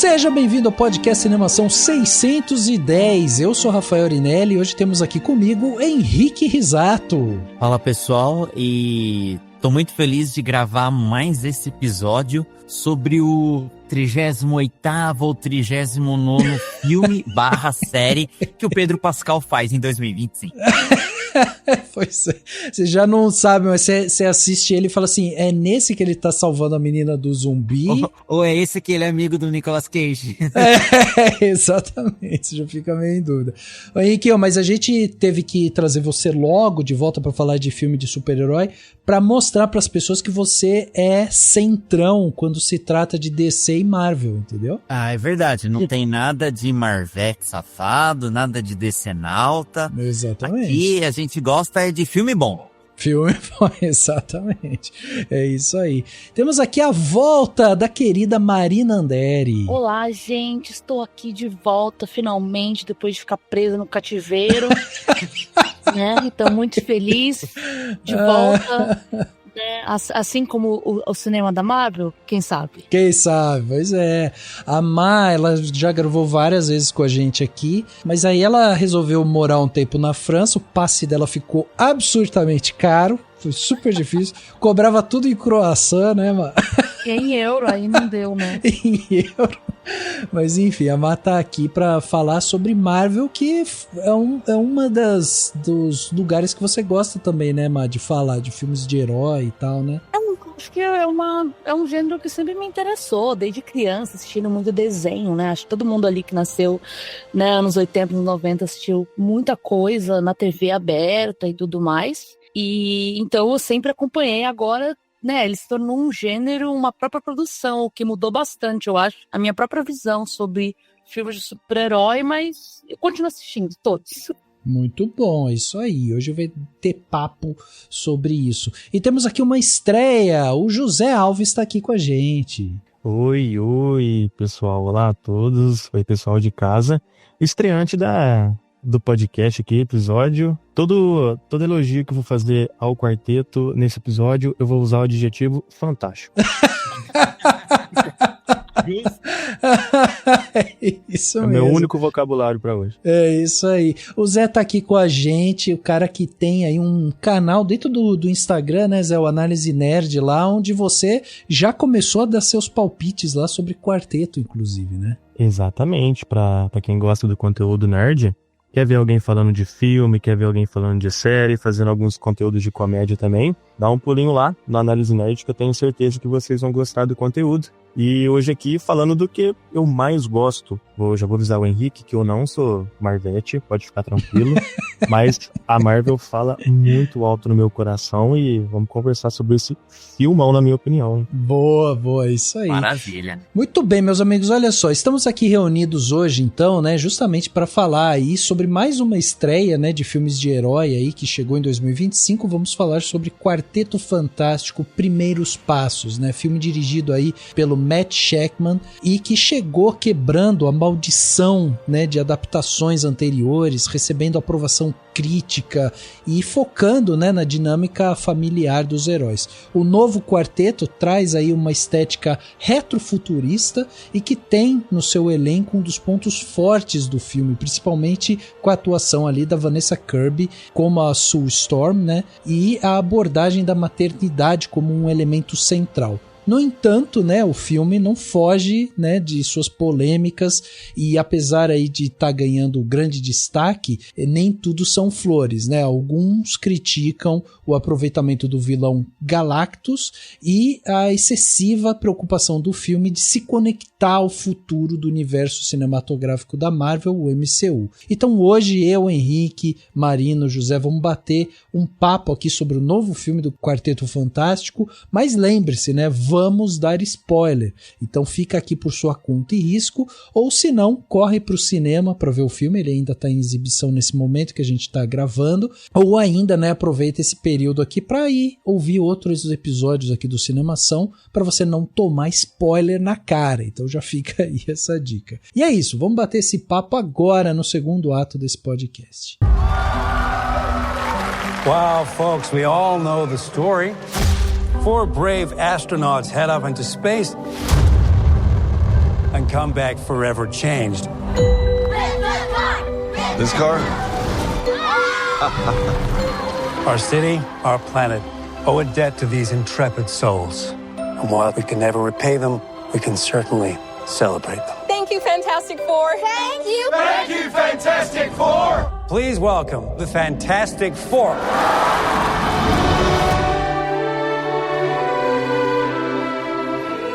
Seja bem-vindo ao podcast Cinemação 610. Eu sou Rafael Orinelli e hoje temos aqui comigo Henrique Risato. Fala pessoal, e tô muito feliz de gravar mais esse episódio sobre o 38º ou 39º filme / série que o Pedro Pascal faz em 2025. Pois é, você já não sabe, mas você assiste ele e fala assim, é nesse que ele tá salvando a menina do zumbi? Ou é esse que ele é amigo do Nicolas Cage? Exatamente, você já fica meio em dúvida. Ô, Henrique, mas a gente teve que trazer você logo de volta pra falar de filme de super-herói, pra mostrar pras pessoas que você é centrão quando se trata de DC e Marvel, entendeu? Ah, é verdade, não tem nada de Marvete safado, nada de decenalta. Exatamente. Aqui a gente gosta de filme bom. Filme bom, exatamente. É isso aí. Temos aqui a volta da querida Marina Andere. Olá, gente. Estou aqui de volta, finalmente, depois de ficar presa no cativeiro. Né? Então, muito feliz de volta. Né? Assim como o cinema da Marvel, quem sabe? Quem sabe, pois é. A Má, ela já gravou várias vezes com a gente aqui, mas aí ela resolveu morar um tempo na França, o passe dela ficou absurdamente caro, foi super difícil, cobrava tudo em croissant, né, Má? Em euro, aí não deu, né? Em euro. Mas enfim, a Má tá aqui pra falar sobre Marvel, que é uma dos lugares que você gosta também, né, Má? De falar de filmes de herói e tal, né? Acho que é um gênero que sempre me interessou, desde criança, assistindo muito desenho, né? Acho que todo mundo ali que nasceu, né, anos 80, anos 90, assistiu muita coisa na TV aberta e tudo mais. E então eu sempre acompanhei. Agora, né, ele se tornou um gênero, uma própria produção, o que mudou bastante, eu acho, a minha própria visão sobre filmes de super-herói, mas eu continuo assistindo todos. Muito bom, é isso aí. Hoje vai ter papo sobre isso. E temos aqui uma estreia, o José Alves está aqui com a gente. Oi, pessoal. Olá a todos. Oi, pessoal de casa. Estreante do podcast aqui, episódio. Todo elogio que eu vou fazer ao quarteto nesse episódio, eu vou usar o adjetivo fantástico. É isso mesmo. É meu único vocabulário pra hoje. É isso aí. O Zé tá aqui com a gente, o cara que tem aí um canal dentro do Instagram, né, Zé? O Análise Nerd lá, onde você já começou a dar seus palpites lá sobre quarteto, inclusive, né? Exatamente. Pra quem gosta do conteúdo nerd, quer ver alguém falando de filme, quer ver alguém falando de série, fazendo alguns conteúdos de comédia também, dá um pulinho lá no Análise Nerd que eu tenho certeza que vocês vão gostar do conteúdo. E hoje aqui falando do que eu mais gosto. Já vou avisar o Henrique que eu não sou Marvete, pode ficar tranquilo. Mas a Marvel fala muito alto no meu coração e vamos conversar sobre esse filmão, na minha opinião. Hein? Boa, isso aí. Maravilha. Muito bem, meus amigos, olha só, estamos aqui reunidos hoje, então, né, justamente para falar aí sobre mais uma estreia, né, de filmes de herói aí que chegou em 2025. Vamos falar sobre Quarteto Fantástico, Primeiros Passos, né, filme dirigido aí pelo Matt Shakman e que chegou quebrando a maldição, né, de adaptações anteriores, recebendo aprovação crítica e focando, né, na dinâmica familiar dos heróis. O novo quarteto traz aí uma estética retrofuturista e que tem no seu elenco um dos pontos fortes do filme, principalmente com a atuação ali da Vanessa Kirby como a Sue Storm, né, e a abordagem da maternidade como um elemento central. No entanto, né, o filme não foge, né, de suas polêmicas e apesar aí de estar ganhando grande destaque, nem tudo são flores, né? Alguns criticam o aproveitamento do vilão Galactus e a excessiva preocupação do filme de se conectar ao futuro do universo cinematográfico da Marvel, o MCU. Então hoje eu, Henrique, Marino, José, vamos bater um papo aqui sobre o novo filme do Quarteto Fantástico, mas lembre-se, né, vamos dar spoiler, então fica aqui por sua conta e risco, ou se não, corre para o cinema para ver o filme, ele ainda está em exibição nesse momento que a gente está gravando, ou ainda, né, aproveita esse período aqui para ir ouvir outros episódios aqui do Cinemação, para você não tomar spoiler na cara, então já fica aí essa dica. E é isso, vamos bater esse papo agora no segundo ato desse podcast. Well, folks, we all know the story. 4 brave astronauts head off into space. and come back forever changed. This car? Our city, our planet, owe a debt to these intrepid souls. And while we can never repay them, we can certainly celebrate them. Thank you, Fantastic Four. Thank you. Thank you, Fantastic Four! Please welcome the Fantastic Four.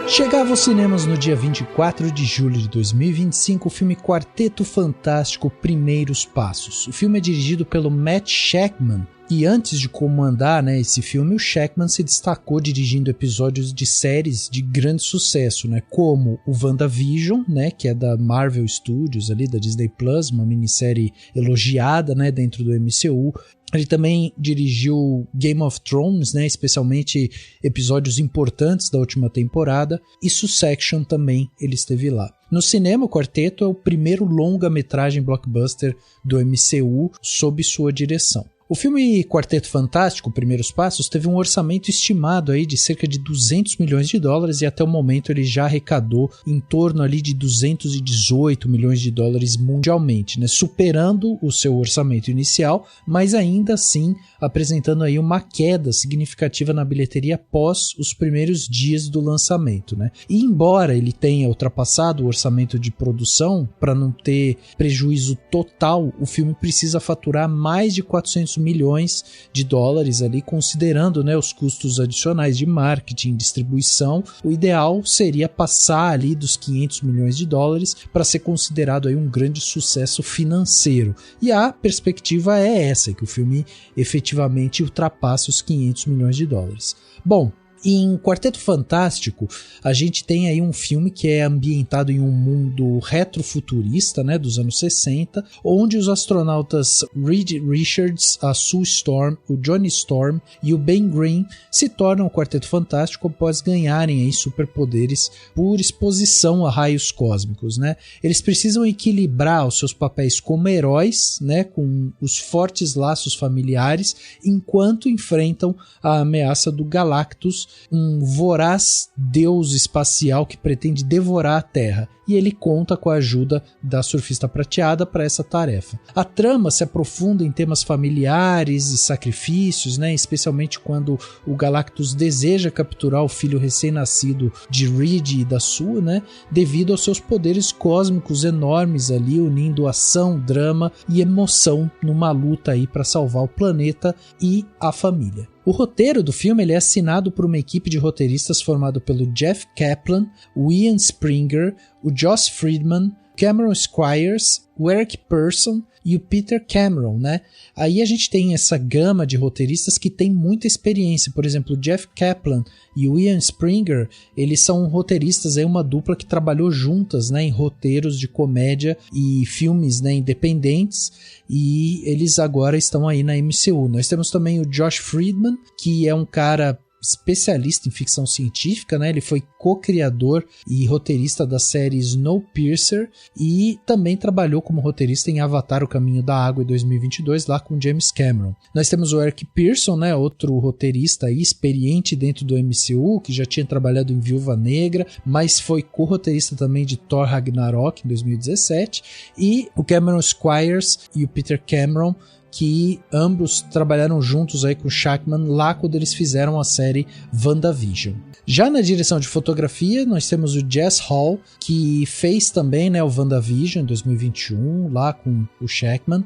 Chegava aos cinemas no dia 24 de julho de 2025 o filme Quarteto Fantástico Primeiros Passos. O filme é dirigido pelo Matt Shakman. E antes de comandar, né, esse filme, o Shakman se destacou dirigindo episódios de séries de grande sucesso, né, como o WandaVision, né, que é da Marvel Studios, ali, da Disney Plus, uma minissérie elogiada, né, dentro do MCU. Ele também dirigiu Game of Thrones, né, especialmente episódios importantes da última temporada, e Succession também ele esteve lá. No cinema, o Quarteto é o primeiro longa-metragem blockbuster do MCU sob sua direção. O filme Quarteto Fantástico, Primeiros Passos, teve um orçamento estimado aí de cerca de 200 milhões de dólares e até o momento ele já arrecadou em torno ali de 218 milhões de dólares mundialmente, né? Superando o seu orçamento inicial, mas ainda assim apresentando aí uma queda significativa na bilheteria após os primeiros dias do lançamento, né? E embora ele tenha ultrapassado o orçamento de produção, para não ter prejuízo total, o filme precisa faturar mais de 400 milhões de dólares ali, considerando, né, os custos adicionais de marketing e distribuição. O ideal seria passar ali dos 500 milhões de dólares para ser considerado aí um grande sucesso financeiro. E a perspectiva é essa, que o filme efetivamente ultrapasse os 500 milhões de dólares. Bom, em Quarteto Fantástico, a gente tem aí um filme que é ambientado em um mundo retrofuturista, né, dos anos 60, onde os astronautas Reed Richards, a Sue Storm, o Johnny Storm e o Ben Green se tornam o Quarteto Fantástico após ganharem aí superpoderes por exposição a raios cósmicos, né? Eles precisam equilibrar os seus papéis como heróis, né, com os fortes laços familiares, enquanto enfrentam a ameaça do Galactus, um voraz deus espacial que pretende devorar a Terra, e ele conta com a ajuda da Surfista Prateada para essa tarefa. A trama se aprofunda em temas familiares e sacrifícios, né, especialmente quando o Galactus deseja capturar o filho recém-nascido de Reed e da Sue, né, devido aos seus poderes cósmicos enormes ali, unindo ação, drama e emoção numa luta aí para salvar o planeta e a família. O roteiro do filme ele é assinado por uma equipe de roteiristas formado pelo Jeff Kaplan, o Ian Springer, o Joss Friedman, Cameron Squires, o Eric Pearson e o Peter Cameron, né? Aí a gente tem essa gama de roteiristas que tem muita experiência. Por exemplo, o Jeff Kaplan e o Ian Springer, eles são roteiristas, aí uma dupla que trabalhou juntas, né, em roteiros de comédia e filmes, né, independentes, e eles agora estão aí na MCU. Nós temos também o Josh Friedman, que é um cara especialista em ficção científica, né? Ele foi co-criador e roteirista da série Snowpiercer e também trabalhou como roteirista em Avatar: O Caminho da Água em 2022, lá com James Cameron. Nós temos o Eric Pearson, né? Outro roteirista aí, experiente dentro do MCU, que já tinha trabalhado em Viúva Negra, mas foi co-roteirista também de Thor Ragnarok em 2017, e o Cameron Squires e o Peter Cameron, que ambos trabalharam juntos aí com o Shakman lá quando eles fizeram a série WandaVision. Já na direção de fotografia, nós temos o Jess Hall, que fez também, né, o WandaVision em 2021, lá com o Shakman,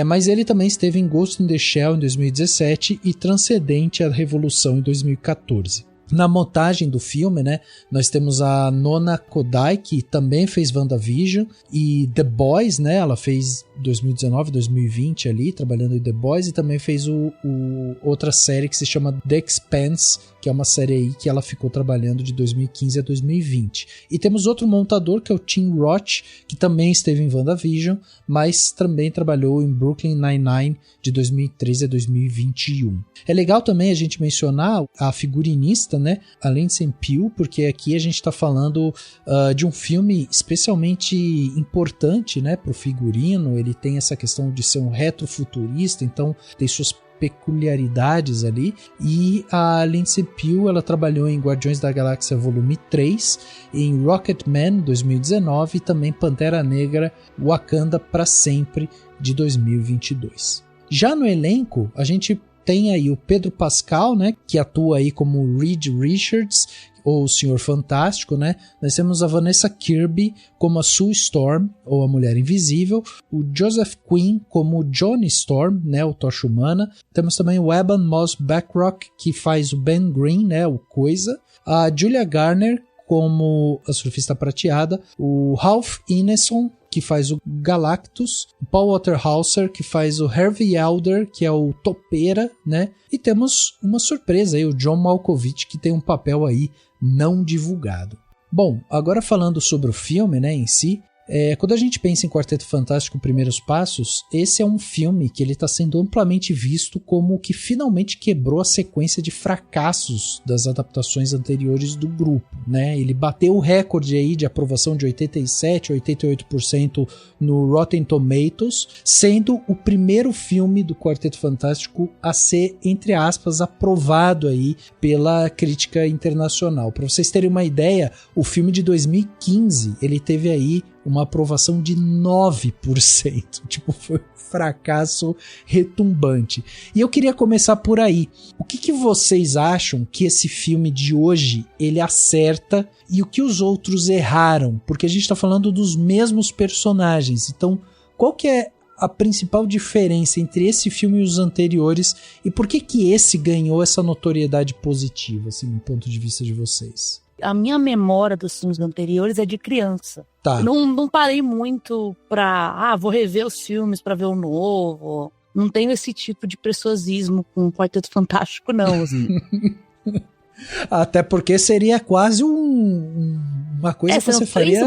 mas ele também esteve em Ghost in the Shell em 2017 e Transcendente a Revolução em 2014. Na montagem do filme, né, nós temos a Nona Kodai, que também fez WandaVision, e The Boys, né, ela fez 2019, 2020 ali, trabalhando em The Boys, e também fez outra série que se chama The Expanse, que é uma série aí que ela ficou trabalhando de 2015 a 2020. E temos outro montador, que é o Tim Roth, que também esteve em WandaVision, mas também trabalhou em Brooklyn Nine-Nine de 2013 a 2021. É legal também a gente mencionar a figurinista, gosta, né? A Lindsay Pugh, porque aqui a gente tá falando de um filme especialmente importante, né, pro figurino. Ele tem essa questão de ser um retrofuturista, então tem suas peculiaridades ali. E a Lindsay Pugh, ela trabalhou em Guardiões da Galáxia Volume 3, em Rocketman 2019 e também Pantera Negra Wakanda pra Sempre de 2022. Já no elenco, a gente tem aí o Pedro Pascal, né, que atua aí como Reed Richards, ou o Senhor Fantástico, né? Nós temos a Vanessa Kirby como a Sue Storm, ou a Mulher Invisível, o Joseph Quinn como o Johnny Storm, né, o Tocha Humana. Temos também o Eban Moss-Backrack, que faz o Ben Green, né, o Coisa. A Julia Garner como a Surfista Prateada, o Ralph Ineson, que faz o Galactus, o Paul Waterhauser, que faz o Harvey Elder, que é o Topeira, né? E temos uma surpresa aí, o John Malkovich, que tem um papel aí não divulgado. Bom, agora falando sobre o filme, né, em si, quando a gente pensa em Quarteto Fantástico Primeiros Passos, esse é um filme que ele está sendo amplamente visto como o que finalmente quebrou a sequência de fracassos das adaptações anteriores do grupo, né? Ele bateu o recorde aí de aprovação de 87% a 88% no Rotten Tomatoes, sendo o primeiro filme do Quarteto Fantástico a ser, entre aspas, aprovado aí pela crítica internacional. Para vocês terem uma ideia, o filme de 2015, ele teve aí uma aprovação de 9%. Tipo, foi um fracasso retumbante. E eu queria começar por aí. O que vocês acham que esse filme de hoje ele acerta e o que os outros erraram? Porque a gente está falando dos mesmos personagens. Então, qual que é a principal diferença entre esse filme e os anteriores? E por que esse ganhou essa notoriedade positiva, assim, do ponto de vista de vocês? A minha memória dos filmes anteriores é de criança. Tá. Não parei muito vou rever os filmes pra ver o novo. Não tenho esse tipo de preciosismo com o Quarteto Fantástico, não. Assim. Até porque seria quase uma coisa que você faria...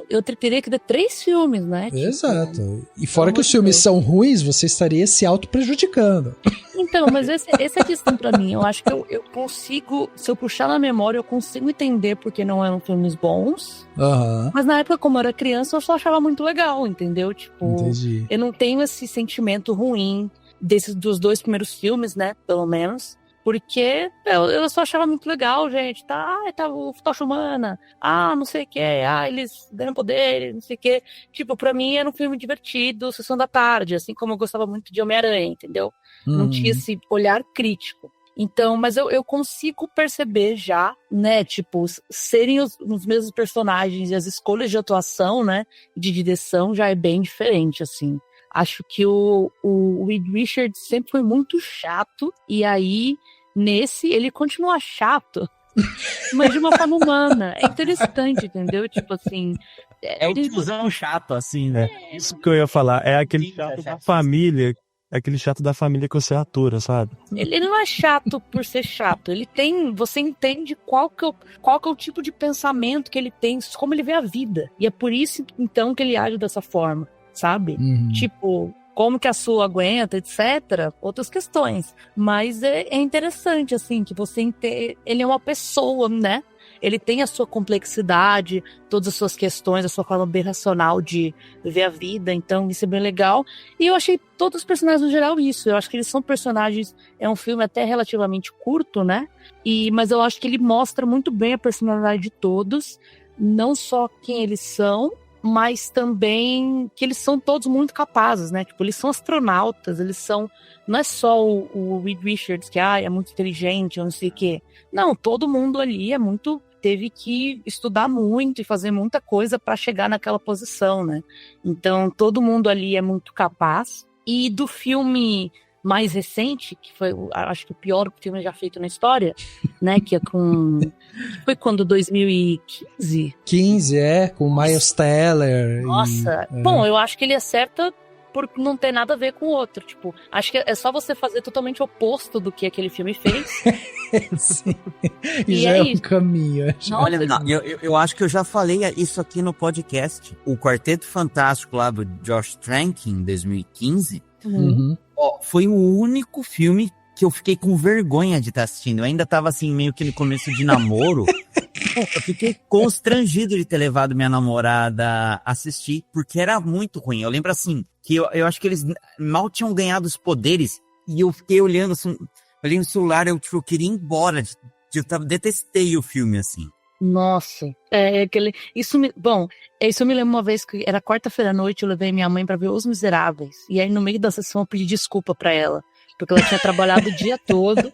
Eu teria que ter 3 filmes, né? Exato. Tipo, e fora que os filmes são ruins, você estaria se auto-prejudicando. Então, mas essa é a questão pra mim. Eu acho que eu consigo, se eu puxar na memória, eu consigo entender porque não eram filmes bons. Uhum. Mas na época, como eu era criança, eu só achava muito legal, entendeu? Tipo, entendi. Eu não tenho esse sentimento ruim dos 2 primeiros filmes, né? Pelo menos. Porque eu só achava muito legal, gente. Tá o Tocha Humana. Não sei o que. Eles deram poder, não sei o que. Tipo, pra mim era um filme divertido, Sessão da Tarde. Assim como eu gostava muito de Homem-Aranha, entendeu? Não tinha esse olhar crítico. Então, mas eu consigo perceber já, né? Tipo, serem os mesmos personagens e as escolhas de atuação, né? De direção já é bem diferente, assim. Acho que o Reed Richards sempre foi muito chato. E aí, nesse, ele continua chato. Mas de uma forma humana. É interessante, entendeu? Tipo assim... É o tiozão chato, assim, né? Isso que eu ia falar. É aquele chato da família. É aquele chato da família que você atura, sabe? Ele não é chato por ser chato. Ele tem... Você entende qual que é o tipo de pensamento que ele tem, como ele vê a vida. E é por isso, então, que ele age dessa forma. Sabe? Tipo, como que a sua aguenta, etc. Outras questões. Mas é interessante, assim, que você ele é uma pessoa, né? Ele tem a sua complexidade, todas as suas questões, a sua forma bem racional de ver a vida. Então, isso é bem legal. E eu achei todos os personagens no geral isso. Eu acho que eles são personagens... É um filme até relativamente curto, né? Mas eu acho que ele mostra muito bem a personalidade de todos. Não só quem eles são, mas também que eles são todos muito capazes, né? Tipo, eles são astronautas, eles são... Não é só o Reed Richards que é muito inteligente, eu não sei o quê. Não, todo mundo ali teve que estudar muito e fazer muita coisa para chegar naquela posição, né? Então, todo mundo ali é muito capaz. E do filme mais recente, que foi, acho que o pior filme já feito na história, né? Que foi quando? 2015? 15, com o Miles Teller. Nossa, bom, eu acho que ele acerta por não ter nada a ver com o outro. Tipo, acho que é só você fazer totalmente oposto do que aquele filme fez. Sim. E já é um caminho. Olha, eu acho que eu já falei isso aqui no podcast. O Quarteto Fantástico lá do Josh Trank, em 2015, foi o único filme que eu fiquei com vergonha de estar assistindo. Eu ainda tava assim, meio que no começo de namoro. Eu fiquei constrangido de ter levado minha namorada a assistir, porque era muito ruim. Eu lembro assim, que eu acho que eles mal tinham ganhado os poderes, e eu fiquei olhando assim, olhei no celular, eu queria ir embora. Detestei o filme, assim. Nossa, isso me lembra uma vez que era quarta-feira à noite, eu levei minha mãe pra ver Os Miseráveis, e aí no meio da sessão eu pedi desculpa pra ela, porque ela tinha trabalhado o dia todo,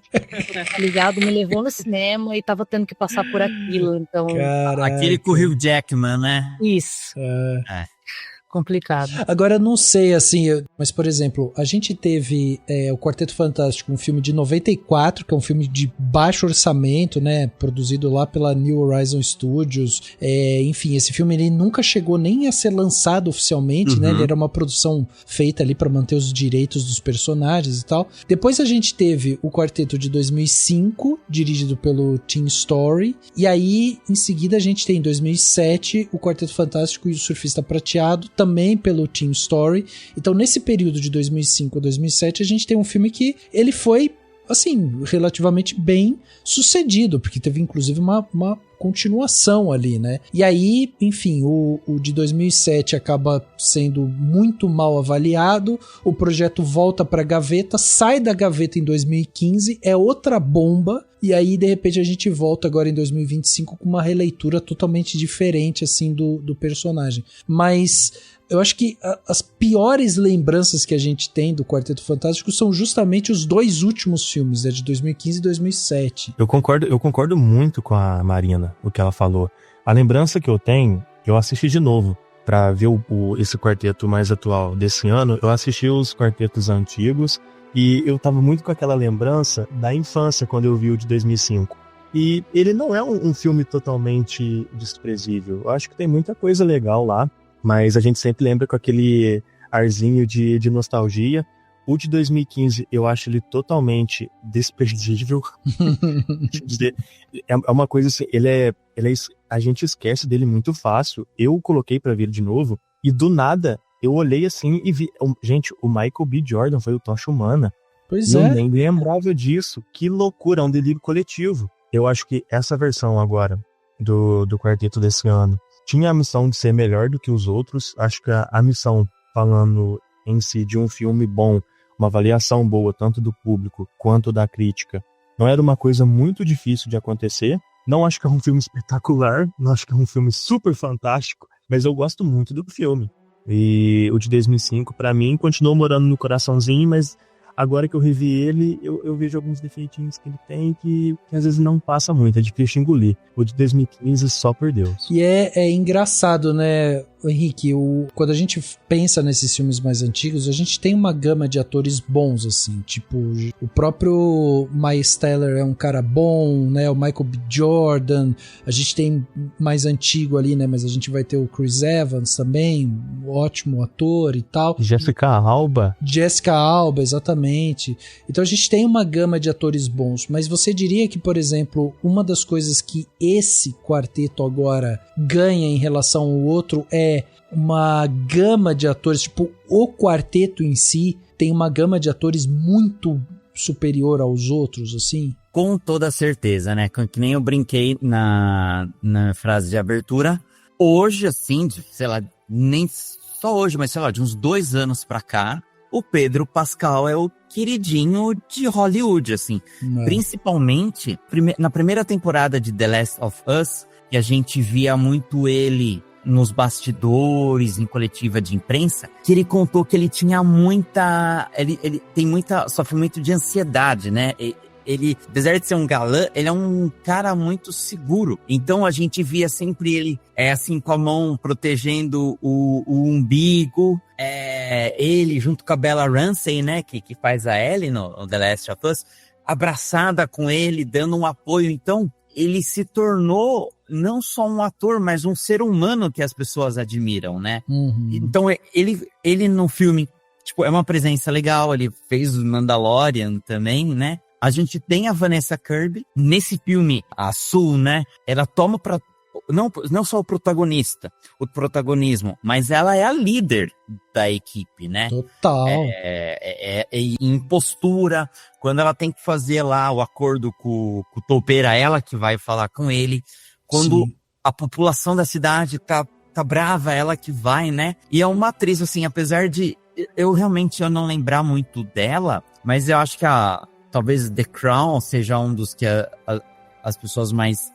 ligado, me levou no cinema e tava tendo que passar por aquilo, então... Caraca. Aquele com o Hugh Jackman, né? Isso. Complicado. Agora, eu não sei, assim, mas, por exemplo, a gente teve o Quarteto Fantástico, um filme de 94, que é um filme de baixo orçamento, né, produzido lá pela New Horizon Studios, enfim, esse filme ele nunca chegou nem a ser lançado oficialmente, né, ele era uma produção feita ali pra manter os direitos dos personagens e tal. Depois a gente teve o Quarteto de 2005, dirigido pelo Tim Story, e aí, em seguida, a gente tem em 2007 o Quarteto Fantástico e o Surfista Prateado, também pelo Tim Story. Então, nesse período de 2005 a 2007, a gente tem um filme que ele foi, assim, relativamente bem sucedido, porque teve, inclusive, uma continuação ali, né? E aí, enfim, o de 2007 acaba sendo muito mal avaliado, o projeto volta pra gaveta, sai da gaveta em 2015, é outra bomba, e aí, de repente, a gente volta agora em 2025 com uma releitura totalmente diferente, assim, do personagem. Mas eu acho que as piores lembranças que a gente tem do Quarteto Fantástico são justamente os dois últimos filmes, né, de 2015 e 2007. Eu concordo muito com a Marina, o que ela falou. A lembrança que eu tenho, eu assisti de novo para ver esse quarteto mais atual desse ano. Eu assisti os quartetos antigos e eu tava muito com aquela lembrança da infância quando eu vi o de 2005. E ele não é um filme totalmente desprezível. Eu acho que tem muita coisa legal lá, mas a gente sempre lembra com aquele arzinho de nostalgia. O de 2015, eu acho ele totalmente desprezível. É uma coisa assim, a gente esquece dele muito fácil. Eu coloquei pra ver de novo, e do nada, eu olhei assim e vi... Gente, o Michael B. Jordan foi o Tocha Humana. Pois eu é. nem lembrava disso. Que loucura, é um delírio coletivo. Eu acho que essa versão agora do quarteto desse ano tinha a missão de ser melhor do que os outros. Acho que a missão, falando em si de um filme bom, uma avaliação boa, tanto do público quanto da crítica, não era uma coisa muito difícil de acontecer. Não acho que é um filme espetacular, não acho que é um filme super fantástico, mas eu gosto muito do filme. E o de 2005, pra mim, continuou morando no coraçãozinho, mas agora que eu revi ele, eu vejo alguns defeitinhos que ele tem que às vezes não passa muito, é difícil engolir. O de 2015, só por Deus. E é engraçado, né, Henrique, quando a gente pensa nesses filmes mais antigos, a gente tem uma gama de atores bons, assim, tipo, o próprio Miles Teller é um cara bom, né, o Michael B. Jordan, a gente tem mais antigo ali, né, mas a gente vai ter o Chris Evans também, um ótimo ator e tal. Jessica Alba, exatamente. Então a gente tem uma gama de atores bons, mas você diria que, por exemplo, uma das coisas que esse quarteto agora ganha em relação ao outro é uma gama de atores, tipo, o quarteto em si tem uma gama de atores muito superior aos outros, assim? Com toda certeza, né? Que nem eu brinquei na frase de abertura. Hoje, assim, sei lá, nem só hoje, mas sei lá, de uns 2 anos pra cá, o Pedro Pascal é o queridinho de Hollywood, assim. Principalmente na primeira temporada de The Last of Us, que a gente via muito ele nos bastidores, em coletiva de imprensa, que ele contou que ele tinha ele tem sofre muito de ansiedade, né? Ele, apesar de ser um galã, ele é um cara muito seguro. Então a gente via sempre ele, assim, com a mão protegendo o umbigo, ele junto com a Bella Ramsey, né, que faz a Ellie no The Last of Us, abraçada com ele, dando um apoio. Então ele se tornou não só um ator, mas um ser humano que as pessoas admiram, né? Uhum. Então ele no filme, tipo, é uma presença legal, ele fez o Mandalorian também, né? A gente tem a Vanessa Kirby, nesse filme, a Sue, né? Ela toma não só o protagonismo, mas ela é a líder da equipe, né? Total. Em postura, quando ela tem que fazer lá o acordo com o toupeira, ela que vai falar com ele. Quando Sim. a população da cidade tá brava, ela que vai, né? E é uma atriz, assim, apesar de eu não lembrar muito dela, mas eu acho que talvez The Crown seja um dos que as pessoas mais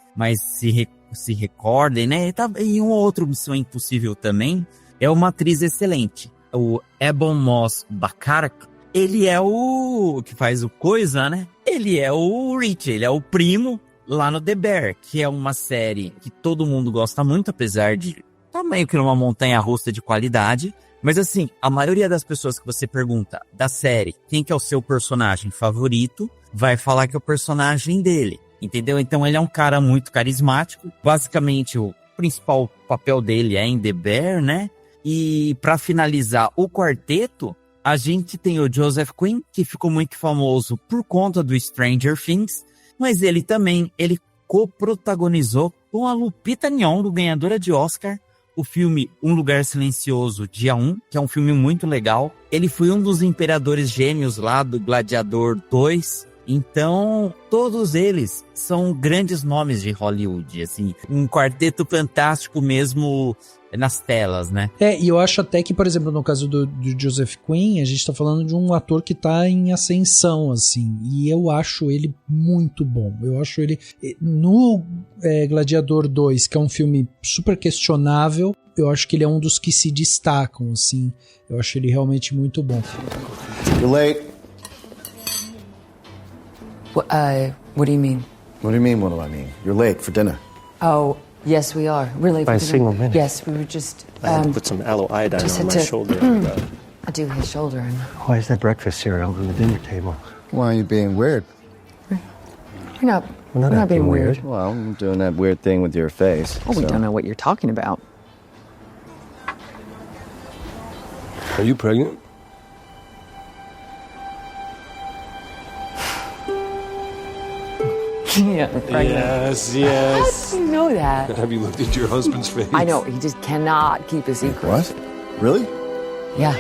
se recordem, né? E um outro Missão Impossível também é uma atriz excelente. O Ebon Moss-Bachrach, ele é o que faz o Coisa, né? Ele é o Rich, ele é o primo lá no The Bear, que é uma série que todo mundo gosta muito, apesar de tá meio que numa montanha-russa de qualidade. Mas assim, a maioria das pessoas que você pergunta da série, quem que é o seu personagem favorito, vai falar que é o personagem dele, entendeu? Então ele é um cara muito carismático. Basicamente, o principal papel dele é em The Bear, né? E pra finalizar o quarteto, a gente tem o Joseph Quinn, que ficou muito famoso por conta do Stranger Things, mas ele co-protagonizou com a Lupita Nyong'o, ganhadora de Oscar, o filme Um Lugar Silencioso, Dia 1, que é um filme muito legal. Ele foi um dos imperadores gêmeos lá do Gladiador 2. Então, todos eles são grandes nomes de Hollywood, assim, um quarteto fantástico mesmo nas telas, né? E eu acho até que, por exemplo, no caso do Joseph Quinn, a gente tá falando de um ator que tá em ascensão, assim, e eu acho ele muito bom. Eu acho ele... No Gladiador 2, que é um filme super questionável, eu acho que ele é um dos que se destacam, assim. Eu acho ele realmente muito bom. You're late. What do you mean? What do you mean, what do I mean? You're late for dinner. Oh, yes, we are. We're late By a for single dinner. minute. Yes, we were just... I had to put some aloe iodine just on had my to- shoulder. do his shoulder and... Why is that breakfast cereal on the dinner table? Why are you being weird? We're not being weird. Well, I'm doing that weird thing with your face. Oh, we don't know what you're talking about. Are you pregnant? Yeah, pregnant. Yes, yes. How do you know that? Have you looked at your husband's face? I know, he just cannot keep a secret. What? Really? Yeah.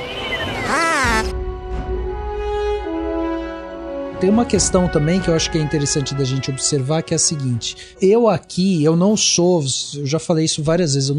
Tem uma questão também que eu acho que é interessante da gente observar, que é a seguinte: eu já falei isso várias vezes,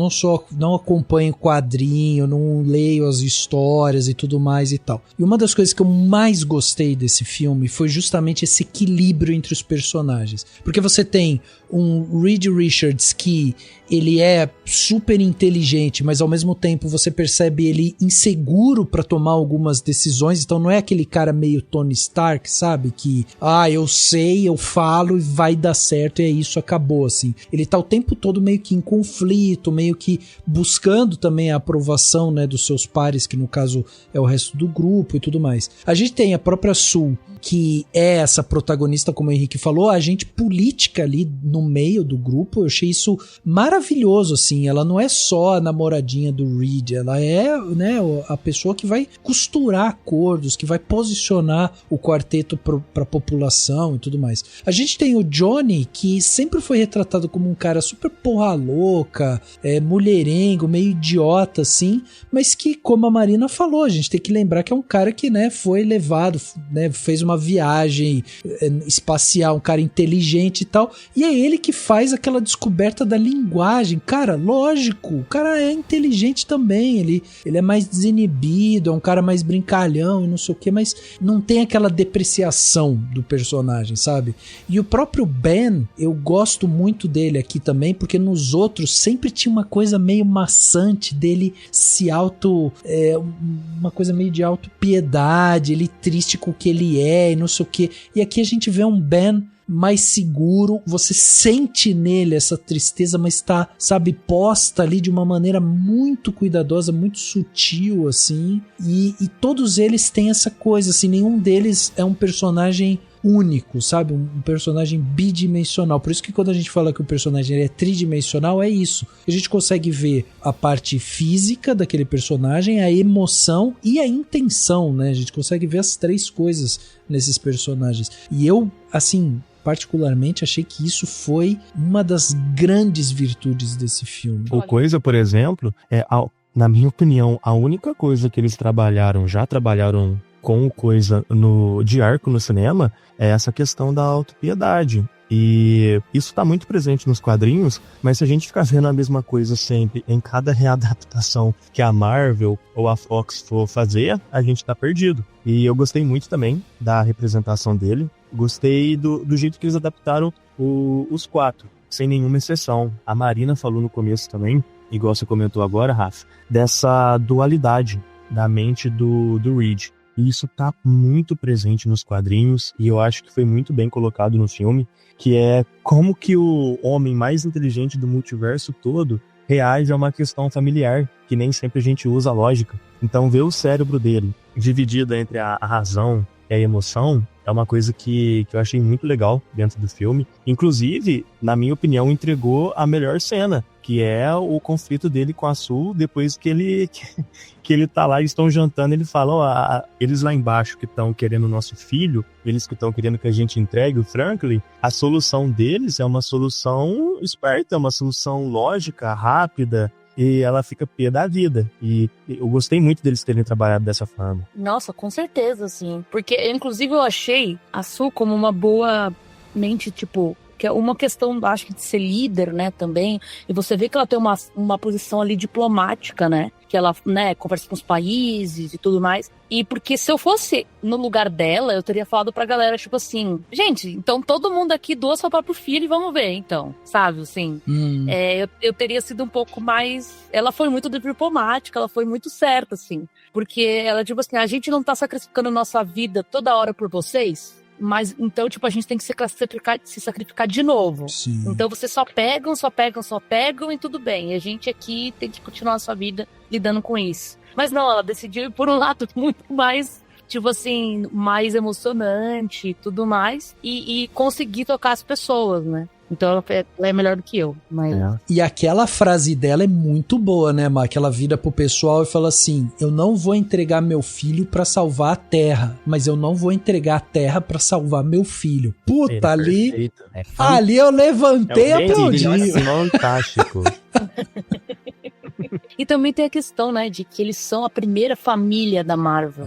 não acompanho quadrinho, não leio as histórias e tudo mais e tal. E uma das coisas que eu mais gostei desse filme foi justamente esse equilíbrio entre os personagens. Porque você tem um Reed Richards que ele é super inteligente, mas ao mesmo tempo você percebe ele inseguro pra tomar algumas decisões, então não é aquele cara meio Tony Stark, sabe? Que, eu sei, eu falo e vai dar certo e é isso, acabou, assim. Ele tá o tempo todo meio que em conflito, meio que buscando também a aprovação, né, dos seus pares, que no caso é o resto do grupo e tudo mais. A gente tem a própria Sue, que é essa protagonista, como o Henrique falou, a agente política ali no meio do grupo. Eu achei isso maravilhoso, assim. Ela não é só a namoradinha do Reed, ela é, né, a pessoa que vai costurar acordos, que vai posicionar o quarteto pra população e tudo mais. A gente tem o Johnny, que sempre foi retratado como um cara super porra louca, mulherengo, meio idiota, assim, mas que, como a Marina falou, a gente tem que lembrar que é um cara que, né, foi levado, né, fez uma viagem espacial, um cara inteligente e tal, e é ele que faz aquela descoberta da linguagem. Cara, lógico, o cara é inteligente também, ele é mais desinibido, é um cara mais brincalhão e não sei o que, mas não tem aquela depreciação do personagem, sabe? E o próprio Ben, eu gosto muito dele aqui também, porque nos outros sempre tinha uma coisa meio maçante dele uma coisa meio de autopiedade, ele triste com o que ele é e não sei o que, e aqui a gente vê um Ben mais seguro, você sente nele essa tristeza, mas tá, sabe, posta ali de uma maneira muito cuidadosa, muito sutil, assim, e todos eles têm essa coisa, assim, nenhum deles é um personagem único, sabe, um personagem bidimensional. Por isso que quando a gente fala que o personagem é tridimensional, é isso. A gente consegue ver a parte física daquele personagem, a emoção e a intenção, né? A gente consegue ver as três coisas nesses personagens. E eu, assim, particularmente achei que isso foi uma das grandes virtudes desse filme. O Coisa, por exemplo, na minha opinião, a única coisa que eles já trabalharam com o Coisa de arco no cinema é essa questão da autopiedade. E isso está muito presente nos quadrinhos, mas se a gente ficar vendo a mesma coisa sempre em cada readaptação que a Marvel ou a Fox for fazer, a gente tá perdido. E eu gostei muito também da representação dele, gostei do jeito que eles adaptaram os 4, sem nenhuma exceção. A Marina falou no começo também, igual você comentou agora, Rafa, dessa dualidade da mente do Reed. E isso tá muito presente nos quadrinhos, e eu acho que foi muito bem colocado no filme, que é como que o homem mais inteligente do multiverso todo reage a uma questão familiar, que nem sempre a gente usa a lógica. Então ver o cérebro dele dividido entre a razão e a emoção é uma coisa que eu achei muito legal dentro do filme. Inclusive, na minha opinião, entregou a melhor cena, que é o conflito dele com a Sue, depois que ele tá lá e estão jantando, ele fala, eles lá embaixo que estão querendo o nosso filho, eles que estão querendo que a gente entregue o Franklin, a solução deles é uma solução esperta, é uma solução lógica, rápida, e ela fica pé da vida. E eu gostei muito deles terem trabalhado dessa forma. Nossa, com certeza, sim. Porque, inclusive, eu achei a Sue como uma boa mente, tipo, que é uma questão, acho que, de ser líder, né, também. E você vê que ela tem uma posição ali diplomática, né? Que ela, né, conversa com os países e tudo mais. E porque se eu fosse no lugar dela, eu teria falado pra galera, tipo assim, gente, então todo mundo aqui doa seu próprio filho e vamos ver, então, sabe, assim. Eu teria sido um pouco mais... Ela foi muito diplomática, ela foi muito certa, assim. Porque ela, tipo assim, a gente não tá sacrificando nossa vida toda hora por vocês, mas então, tipo, a gente tem que se sacrificar de novo. Sim. Então vocês só pegam e tudo bem. E a gente aqui tem que continuar a sua vida lidando com isso. Mas não, ela decidiu ir por um lado muito mais, tipo assim, mais emocionante e tudo mais. E conseguir tocar as pessoas, né? Então ela é melhor do que eu. Mas... E aquela frase dela é muito boa, né, Má? Que ela vira pro pessoal e fala assim, eu não vou entregar meu filho pra salvar a Terra, mas eu não vou entregar a Terra pra salvar meu filho. Puta, ali eu levantei e aplaudi. Fantástico. E também tem a questão, né, de que eles são a primeira família da Marvel.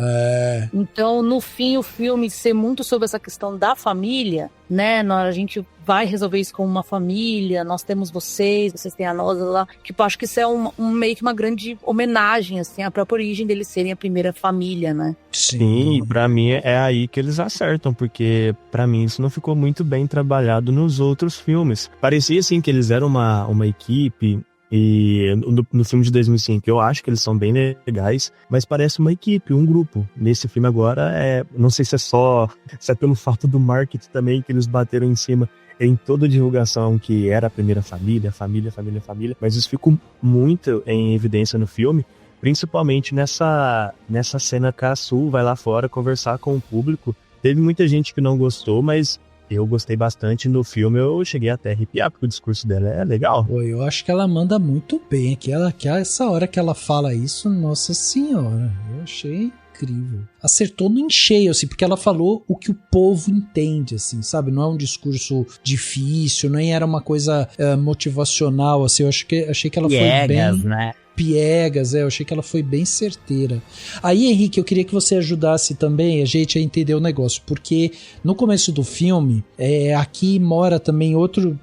Então, no fim, o filme ser muito sobre essa questão da família, né, a gente vai resolver isso como uma família, nós temos vocês têm a nós lá. Tipo, acho que isso é meio que uma grande homenagem, assim, à própria origem deles serem a primeira família, né? Sim, pra mim é aí que eles acertam, porque pra mim isso não ficou muito bem trabalhado nos outros filmes. Parecia, assim, que eles eram uma equipe. E no filme de 2005 eu acho que eles são bem legais, mas parece uma equipe, um grupo. Nesse filme agora, não sei se é pelo fato do marketing também, que eles bateram em cima em toda a divulgação que era a primeira família, mas isso ficou muito em evidência no filme, principalmente nessa cena que a Sue vai lá fora conversar com o público. Teve muita gente que não gostou, mas eu gostei bastante. No filme eu cheguei até a arrepiar, porque o discurso dela é legal. Eu acho que ela manda muito bem. Que essa hora que ela fala isso, nossa senhora, eu achei incrível. Acertou no encheio, assim, porque ela falou o que o povo entende, assim, sabe? Não é um discurso difícil, nem era uma coisa motivacional, assim. Eu achei que ela foi bem... né? Piegas, eu achei que ela foi bem certeira. Aí, Henrique, eu queria que você ajudasse também a gente a entender o negócio, porque no começo do filme, aqui mora também outro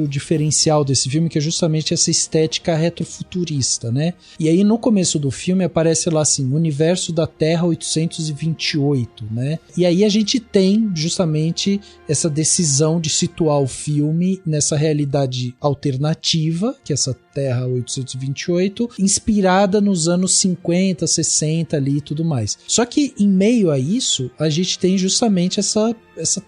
diferencial desse filme, que é justamente essa estética retrofuturista, né? E aí, no começo do filme, aparece lá assim, Universo da Terra 828, né? E aí a gente tem justamente essa decisão de situar o filme nessa realidade alternativa, que é essa Terra 828, inspirada nos anos 50, 60 ali e tudo mais. Só que em meio a isso, a gente tem justamente essa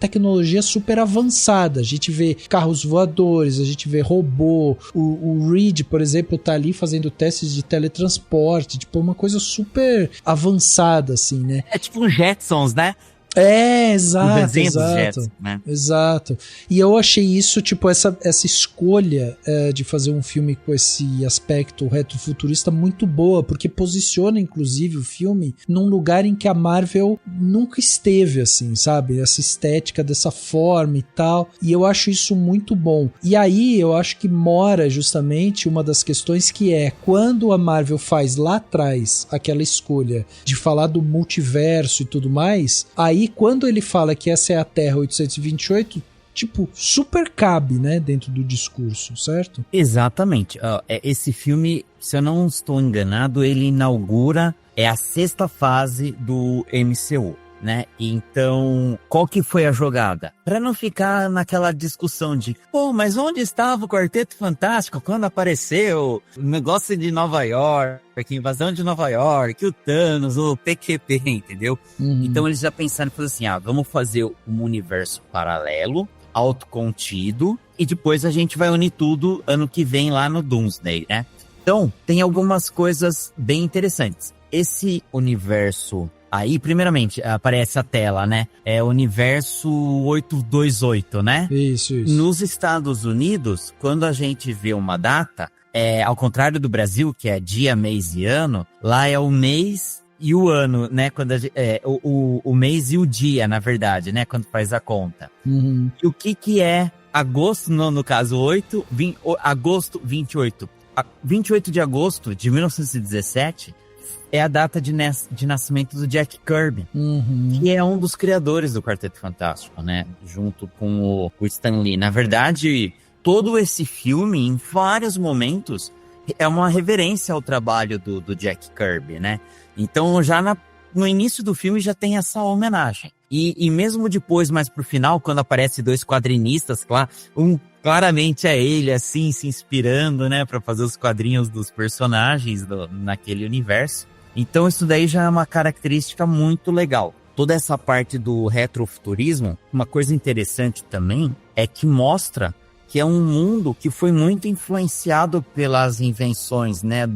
tecnologia super avançada. A gente vê carros voadores, a gente vê robô, o Reed, por exemplo, tá ali fazendo testes de teletransporte, tipo uma coisa super avançada, assim, né? É tipo um Jetsons, né? Exato, O desenho dos exato. Jetsons, né? Exato. E eu achei isso, tipo, essa escolha de fazer um filme com esse aspecto retrofuturista muito boa, porque posiciona, inclusive, o filme num lugar em que a Marvel nunca esteve, assim, sabe? Essa estética dessa forma e tal. E eu acho isso muito bom. E aí, eu acho que mora justamente uma das questões que é, quando a Marvel faz lá atrás aquela escolha de falar do multiverso e tudo mais, aí quando ele fala que essa é a Terra 828, tipo, super cabe, né, dentro do discurso, certo? Exatamente. Esse filme, se eu não estou enganado, ele inaugura a 6ª fase do MCU. Né? Então, qual que foi a jogada? Para não ficar naquela discussão de, mas onde estava o Quarteto Fantástico quando apareceu o negócio de Nova York, a invasão de Nova York, o Thanos, o PQP, entendeu? Então eles já pensaram, assim, vamos fazer um universo paralelo, autocontido, e depois a gente vai unir tudo ano que vem lá no Doomsday, né? Então, tem algumas coisas bem interessantes. Esse universo aí, primeiramente, aparece a tela, né? É o universo 828, né? Isso. Nos Estados Unidos, quando a gente vê uma data, ao contrário do Brasil, que é dia, mês e ano, lá é o mês e o ano, né? Quando o mês e o dia, na verdade, né? Quando faz a conta. E o que é agosto, no caso 8, agosto 28. 28 de agosto de 1917... é a data de nascimento do Jack Kirby, que é um dos criadores do Quarteto Fantástico, né? Junto com o Stan Lee. Na verdade, todo esse filme, em vários momentos, é uma reverência ao trabalho do Jack Kirby, né? Então, já no início do filme já tem essa homenagem. E mesmo depois, mais pro final, quando aparece 2 quadrinistas lá, claramente é ele, assim, se inspirando, né? Pra fazer os quadrinhos dos personagens naquele universo. Então isso daí já é uma característica muito legal. Toda essa parte do retrofuturismo, uma coisa interessante também é que mostra que é um mundo que foi muito influenciado pelas invenções, né,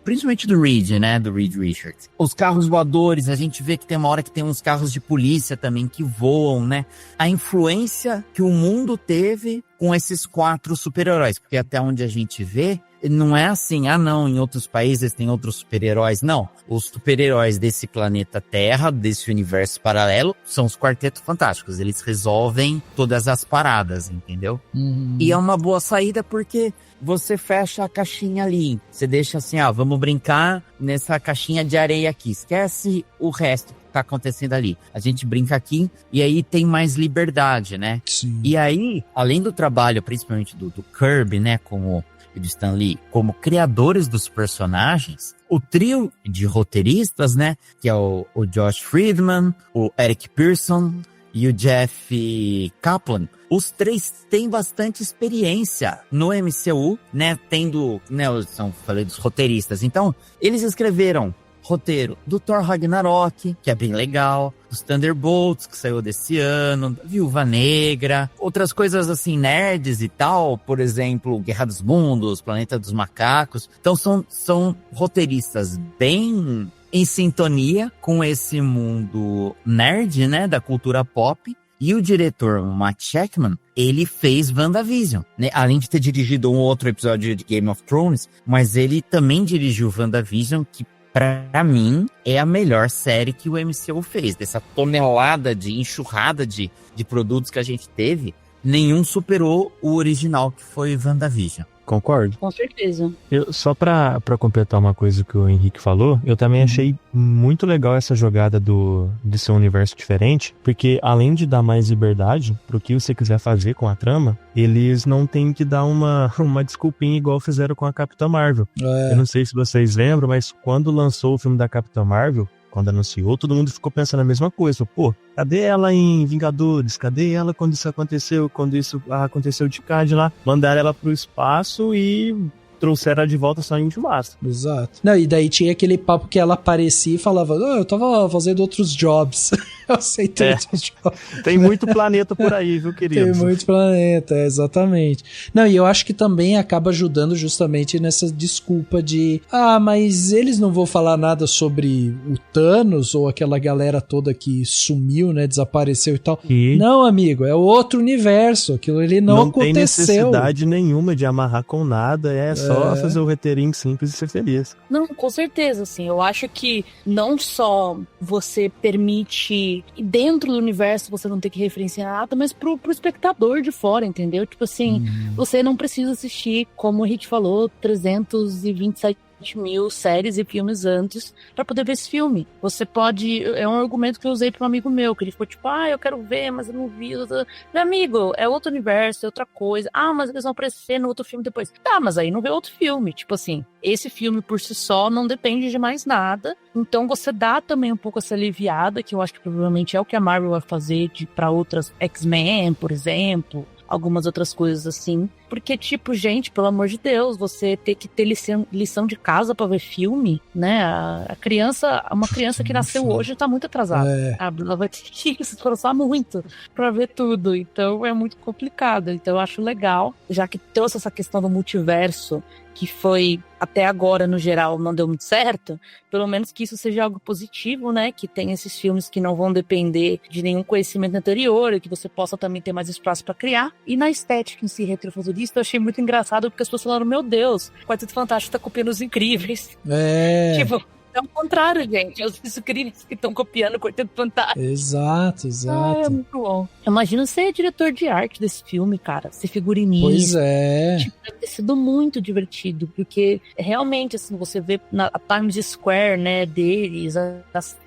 principalmente do Reed, né, do Reed Richards. Os carros voadores, a gente vê que tem uma hora que tem uns carros de polícia também que voam, né? A influência que o mundo teve com esses 4 super-heróis, porque até onde a gente vê, não é assim, não, em outros países tem outros super-heróis. Não, os super-heróis desse planeta Terra, desse universo paralelo, são os Quartetos Fantásticos. Eles resolvem todas as paradas, entendeu? E é uma boa saída porque você fecha a caixinha ali. Você deixa assim, vamos brincar nessa caixinha de areia aqui. Esquece o resto que tá acontecendo ali. A gente brinca aqui e aí tem mais liberdade, né? Sim. E aí, além do trabalho, principalmente do Kirby, né, e do Stan Lee, como criadores dos personagens, o trio de roteiristas, né, que é o Josh Friedman, o Eric Pearson e o Jeff Kaplan, os 3 têm bastante experiência no MCU, né, falei dos roteiristas. Então, eles escreveram roteiro do Thor Ragnarok, que é bem legal, dos Thunderbolts, que saiu desse ano, Viúva Negra, outras coisas assim, nerds e tal, por exemplo, Guerra dos Mundos, Planeta dos Macacos. Então são roteiristas bem em sintonia com esse mundo nerd, né, da cultura pop. E o diretor, Matt Shakman, ele fez WandaVision, né? Além de ter dirigido um outro episódio de Game of Thrones, mas ele também dirigiu WandaVision, que pra mim é a melhor série que o MCU fez. Dessa tonelada de enxurrada de produtos que a gente teve, nenhum superou o original, que foi WandaVision. Concordo. Com certeza. Só pra completar uma coisa que o Henrique falou, eu também achei muito legal essa jogada de ser um universo diferente, porque além de dar mais liberdade pro que você quiser fazer com a trama, eles não têm que dar uma desculpinha igual fizeram com a Capitã Marvel. Eu não sei se vocês lembram, mas quando lançou o filme da Capitã Marvel, quando anunciou, todo mundo ficou pensando a mesma coisa. Pô, cadê ela em Vingadores? Cadê ela quando isso aconteceu? Quando isso aconteceu de cá, de lá? Mandaram ela pro espaço e trouxeram ela de volta só em Ultimato. Exato. Não, e daí tinha aquele papo que ela aparecia e falava, eu tava fazendo outros jobs. Eu aceitei outros jobs. Tem muito planeta por aí, viu, querido? Tem muito planeta, exatamente. Não, e eu acho que também acaba ajudando justamente nessa desculpa de mas eles não vão falar nada sobre o Thanos ou aquela galera toda que sumiu, né, desapareceu e tal. Não, amigo, é outro universo, aquilo ali não aconteceu. Não tem necessidade nenhuma de amarrar com nada, é só fazer o roteirinho simples e ser feliz. Não, com certeza, assim, eu acho que não só você permite, dentro do universo você não ter que referenciar nada, mas pro espectador de fora, entendeu? Tipo assim, você não precisa assistir, como o Rick falou, 327 mil séries e filmes antes pra poder ver esse filme. Você pode... É um argumento que eu usei pra um amigo meu, que ele ficou tipo, eu quero ver, mas eu não vi. Meu amigo, é outro universo, é outra coisa. Mas eles vão aparecer no outro filme depois. Tá, mas aí não vê outro filme. Tipo assim, esse filme por si só não depende de mais nada. Então você dá também um pouco essa aliviada, que eu acho que provavelmente é o que a Marvel vai fazer pra outras X-Men, por exemplo. Algumas outras coisas assim. Porque, tipo, gente, pelo amor de Deus, você ter que ter lição de casa pra ver filme, né? Uma criança que nasceu hoje tá muito atrasada. Ela vai ter que se esforçar muito pra ver tudo. Então é muito complicado. Então eu acho legal, já que trouxe essa questão do multiverso, que foi, até agora, no geral, não deu muito certo, pelo menos que isso seja algo positivo, né? Que tem esses filmes que não vão depender de nenhum conhecimento anterior, e que você possa também ter mais espaço pra criar. E na estética em si, retrofuturista, eu achei muito engraçado, porque as pessoas falaram, meu Deus, o Quarteto Fantástico tá copiando Os Incríveis. Tipo... É o contrário, gente. É os Incríveis que estão copiando o Quarteto Fantástico. Exato. É muito bom. Imagina ser diretor de arte desse filme, cara. Ser figurinista. Pois é. Tipo, deve ter sido muito divertido, porque realmente, assim, você vê na Times Square, né, deles,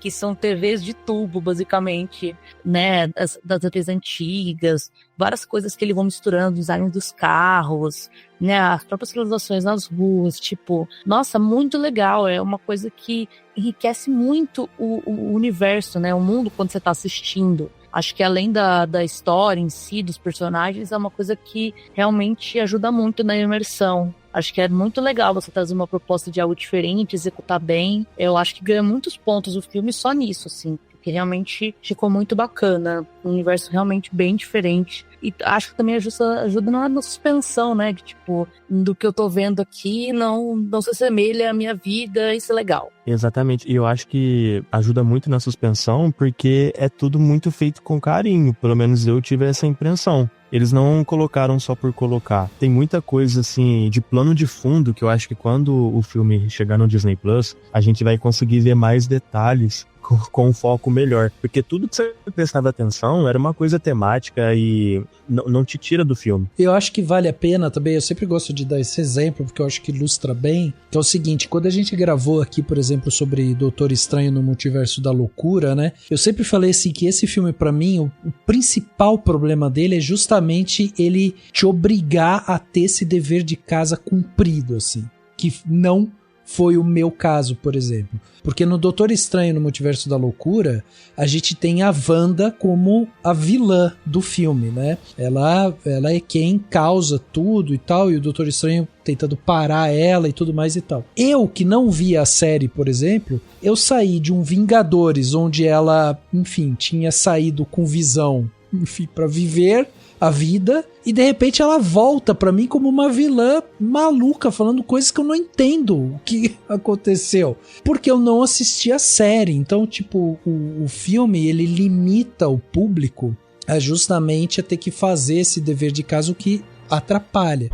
que são TVs de tubo, basicamente, né, das TVs antigas, várias coisas que eles vão misturando, design dos carros, né, as próprias realizações nas ruas, tipo, nossa, muito legal, é uma coisa que enriquece muito o universo, né, o mundo quando você tá assistindo. Acho que além da história em si, dos personagens, é uma coisa que realmente ajuda muito na imersão. Acho que é muito legal você trazer uma proposta de algo diferente, executar bem. Eu acho que ganha muitos pontos o filme só nisso, assim. Que realmente ficou muito bacana. Um universo realmente bem diferente. E acho que também ajuda na suspensão, né? De, tipo, do que eu tô vendo aqui não se assemelha à minha vida, isso é legal. Exatamente. E eu acho que ajuda muito na suspensão porque é tudo muito feito com carinho. Pelo menos eu tive essa impressão. Eles não colocaram só por colocar. Tem muita coisa, assim, de plano de fundo que eu acho que quando o filme chegar no Disney Plus, a gente vai conseguir ver mais detalhes com um foco melhor. Porque tudo que você prestava atenção era uma coisa temática e não te tira do filme. Eu acho que vale a pena também, eu sempre gosto de dar esse exemplo, porque eu acho que ilustra bem, que é o seguinte, quando a gente gravou aqui, por exemplo, sobre Doutor Estranho no Multiverso da Loucura, né, eu sempre falei assim, que esse filme, pra mim, o principal problema dele é justamente ele te obrigar a ter esse dever de casa cumprido, assim, que não foi o meu caso, por exemplo. Porque no Doutor Estranho no Multiverso da Loucura, a gente tem a Wanda como a vilã do filme, né? Ela é quem causa tudo e tal, e o Doutor Estranho tentando parar ela e tudo mais e tal. Eu, que não vi a série, por exemplo, eu saí de um Vingadores, onde ela, enfim, tinha saído com visão, enfim, pra viver a vida, e de repente ela volta pra mim como uma vilã maluca, falando coisas que eu não entendo o que aconteceu, porque eu não assisti a série. Então, tipo, o filme, ele limita o público a justamente a ter que fazer esse dever de casa, o que atrapalha.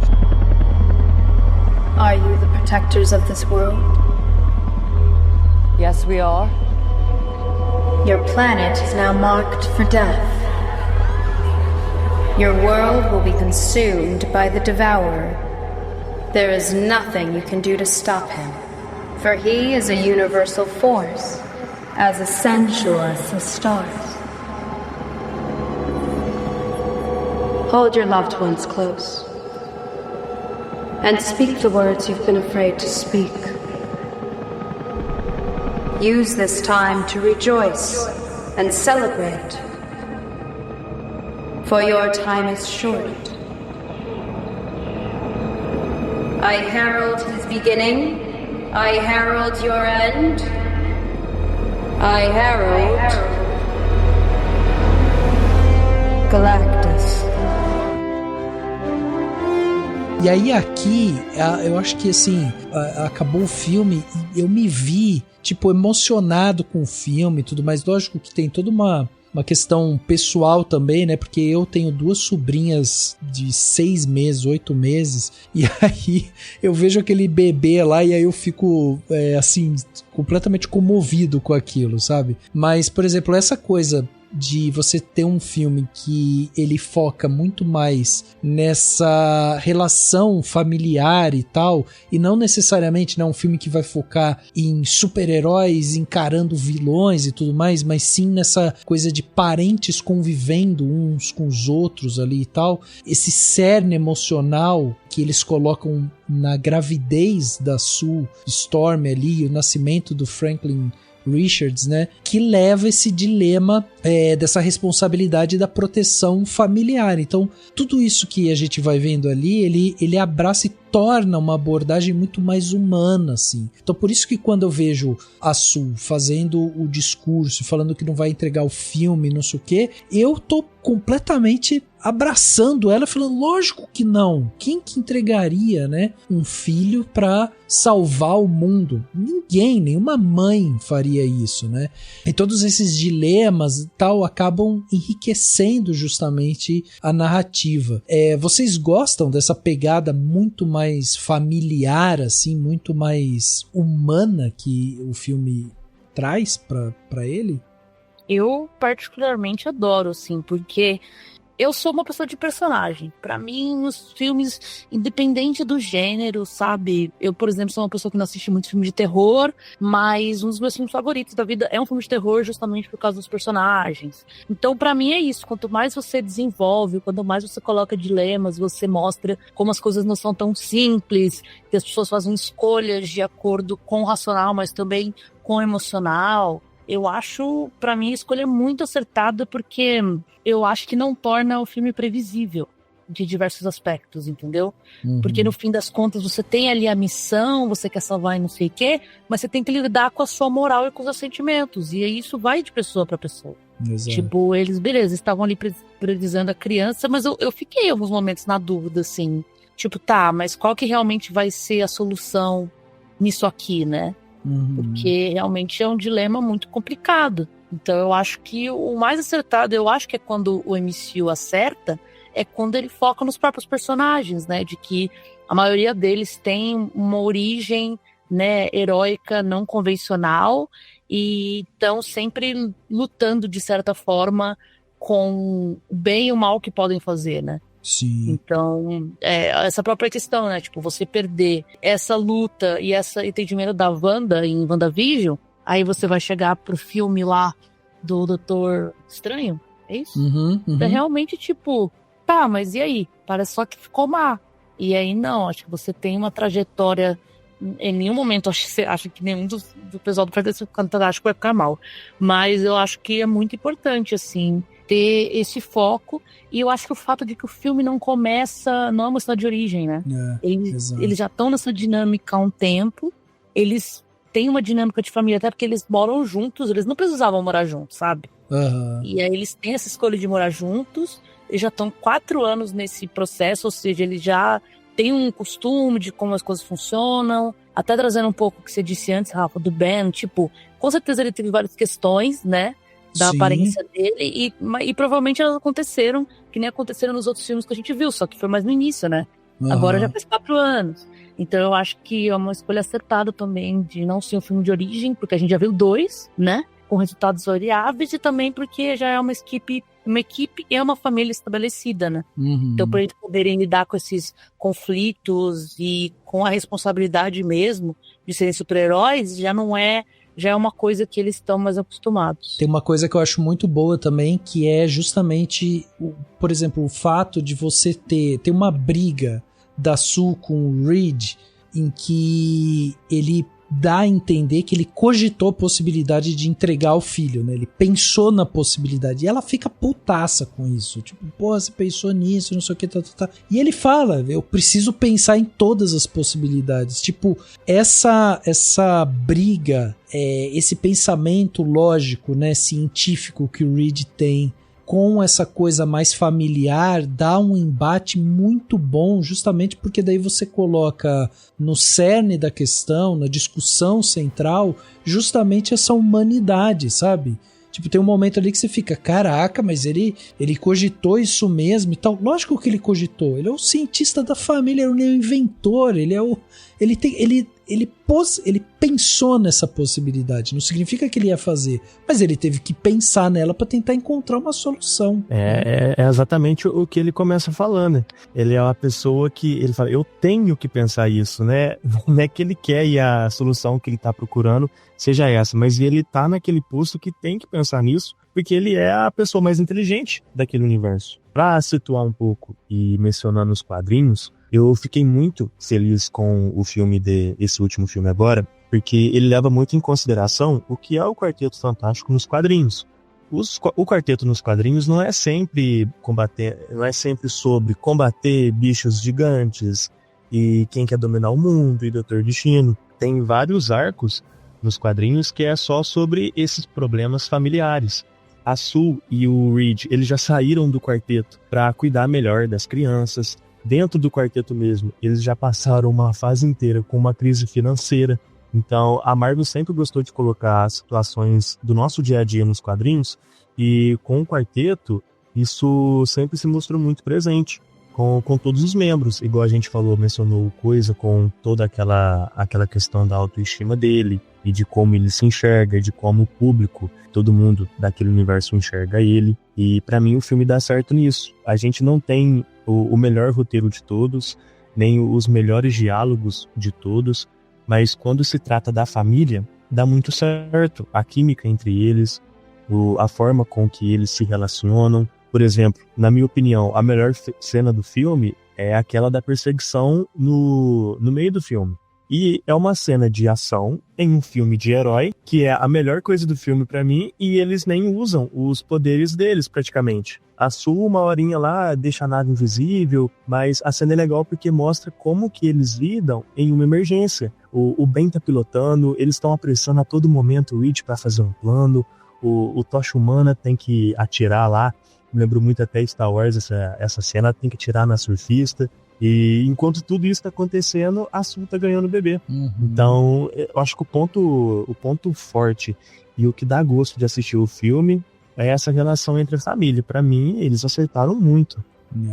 Are you the protectors of this world? Yes, we are. Your planet is now marked for death. Your world will be consumed by the Devourer. There is nothing you can do to stop him, for he is a universal force, as essential as the stars. Hold your loved ones close, and speak the words you've been afraid to speak. Use this time to rejoice and celebrate. For your time is short. I herald his beginning. I herald your end. I herald Galactus. E aí aqui, eu acho que assim, acabou o filme e eu me vi, tipo, emocionado com o filme e tudo mais. Lógico que tem toda uma questão pessoal também, né? Porque eu tenho 2 sobrinhas de 6 meses, 8 meses, e aí eu vejo aquele bebê lá e aí eu fico, assim, completamente comovido com aquilo, sabe? Mas, por exemplo, essa coisa de você ter um filme que ele foca muito mais nessa relação familiar e tal, e não necessariamente, né, um filme que vai focar em super-heróis encarando vilões e tudo mais, mas sim nessa coisa de parentes convivendo uns com os outros ali e tal, esse cerne emocional que eles colocam na gravidez da Sue Storm ali, o nascimento do Franklin Richards, né, que leva esse dilema dessa responsabilidade da proteção familiar. Então, tudo isso que a gente vai vendo ali, ele abraça e torna uma abordagem muito mais humana, assim. Então, por isso que quando eu vejo a Sue fazendo o discurso, falando que não vai entregar o filme, não sei o quê, eu tô completamente abraçando ela, falando, lógico que não. Quem que entregaria, né, um filho pra salvar o mundo? Ninguém, nenhuma mãe faria isso, né? E todos esses dilemas e tal acabam enriquecendo justamente a narrativa. Vocês gostam dessa pegada muito mais familiar, assim, muito mais humana que o filme traz pra ele? Eu particularmente adoro, assim, porque eu sou uma pessoa de personagem. Pra mim, os filmes, independente do gênero, sabe? Eu, por exemplo, sou uma pessoa que não assiste muito filme de terror, mas um dos meus filmes favoritos da vida é um filme de terror justamente por causa dos personagens. Então, pra mim é isso. Quanto mais você desenvolve, quanto mais você coloca dilemas, você mostra como as coisas não são tão simples, que as pessoas fazem escolhas de acordo com o racional, mas também com o emocional. Eu acho, pra mim, a escolha muito acertada, porque eu acho que não torna o filme previsível de diversos aspectos, entendeu? Uhum. Porque no fim das contas você tem ali a missão, você quer salvar e não sei o quê, mas você tem que lidar com a sua moral e com os seus sentimentos, e aí isso vai de pessoa pra pessoa. Exato. Tipo, eles, beleza, estavam ali priorizando a criança, mas eu fiquei em alguns momentos na dúvida, assim, tipo, tá, mas qual que realmente vai ser a solução nisso aqui, né? Uhum. Porque realmente é um dilema muito complicado. Então eu acho que o mais acertado, eu acho que é quando o MCU acerta, é quando ele foca nos próprios personagens, né? De que a maioria deles tem uma origem, né, heróica não convencional e estão sempre lutando de certa forma com o bem e o mal que podem fazer, né? Sim. Então, essa própria questão, né? Tipo, você perder essa luta e esse entendimento da Wanda em WandaVision, aí você vai chegar pro filme lá do Doutor Estranho, é isso? Uhum. É realmente tipo, tá, mas e aí? Parece só que ficou má. E aí não, acho que você tem uma trajetória. Em nenhum momento acho que nenhum do pessoal do Fantástico vai ficar mal. Mas eu acho que é muito importante, assim, ter esse foco. E eu acho que o fato de que o filme não é uma história de origem, né? Eles já estão nessa dinâmica há um tempo. Eles têm uma dinâmica de família, até porque eles moram juntos. Eles não precisavam morar juntos, sabe? Uhum. E aí eles têm essa escolha de morar juntos. Eles já estão 4 anos nesse processo, ou seja, eles já têm um costume de como as coisas funcionam. Até trazendo um pouco o que você disse antes, Rafa, do Ben, tipo, com certeza ele teve várias questões, né? Da aparência dele, e provavelmente elas aconteceram, que nem aconteceram nos outros filmes que a gente viu, só que foi mais no início, né? Uhum. Agora já faz 4 anos. Então eu acho que é uma escolha acertada também de não ser um filme de origem, porque a gente já viu 2, né? Com resultados variáveis, e também porque já é uma equipe e uma família estabelecida, né? Uhum. Então, para eles poderem lidar com esses conflitos e com a responsabilidade mesmo de serem super-heróis, já é uma coisa que eles estão mais acostumados. Tem uma coisa que eu acho muito boa também, que é justamente, por exemplo, o fato de você ter uma briga da Sue com o Reed, em que ele dá a entender que ele cogitou a possibilidade de entregar o filho, né? Ele pensou na possibilidade. E ela fica putaça com isso. Tipo, pô, você pensou nisso, não sei o que, tá. E ele fala, eu preciso pensar em todas as possibilidades. Tipo, essa briga, esse pensamento lógico, né, científico que o Reed tem com essa coisa mais familiar, dá um embate muito bom, justamente porque daí você coloca no cerne da questão, na discussão central, justamente essa humanidade, sabe? Tipo, tem um momento ali que você fica, caraca, mas ele cogitou isso mesmo e tal. Lógico que ele cogitou, ele é o cientista da família, ele é o inventor, ele pensou nessa possibilidade. Não significa que ele ia fazer, mas ele teve que pensar nela para tentar encontrar uma solução. É exatamente o que ele começa falando. Ele é uma pessoa que ele fala, eu tenho que pensar isso, né? Não é que ele quer e a solução que ele tá procurando seja essa, mas ele tá naquele posto que tem que pensar nisso, porque ele é a pessoa mais inteligente daquele universo. Para situar um pouco e mencionando os quadrinhos, eu fiquei muito feliz com o filme esse último filme agora, porque ele leva muito em consideração o que é o Quarteto Fantástico nos quadrinhos. O Quarteto nos quadrinhos não é sempre sobre combater bichos gigantes e quem quer dominar o mundo e Doutor Destino. Tem vários arcos nos quadrinhos que é só sobre esses problemas familiares. A Sue e o Reed, eles já saíram do quarteto para cuidar melhor das crianças. Dentro do quarteto mesmo, eles já passaram uma fase inteira com uma crise financeira. Então, a Marvel sempre gostou de colocar situações do nosso dia a dia nos quadrinhos, e com o quarteto, isso sempre se mostrou muito presente, com todos os membros. Igual a gente mencionou o Coisa, com toda aquela questão da autoestima dele, e de como ele se enxerga, de como o público, todo mundo daquele universo enxerga ele. E pra mim o filme dá certo nisso. A gente não tem o melhor roteiro de todos, nem os melhores diálogos de todos, mas quando se trata da família, dá muito certo. A química entre eles, a forma com que eles se relacionam. Por exemplo, na minha opinião, a melhor cena do filme é aquela da perseguição no meio do filme. E é uma cena de ação em um filme de herói, que é a melhor coisa do filme pra mim, e eles nem usam os poderes deles praticamente. A Sue, uma horinha lá, deixa a nave invisível, mas a cena é legal porque mostra como que eles lidam em uma emergência. O Ben tá pilotando, eles estão apressando a todo momento o Reed pra fazer um plano, o Tocha Humana tem que atirar lá, me lembro muito até Star Wars, essa cena, tem que atirar na surfista. E enquanto tudo isso tá acontecendo, a Sue tá ganhando o bebê. Uhum. Então, eu acho que o ponto forte e o que dá gosto de assistir o filme é essa relação entre a família. Pra mim, eles acertaram muito.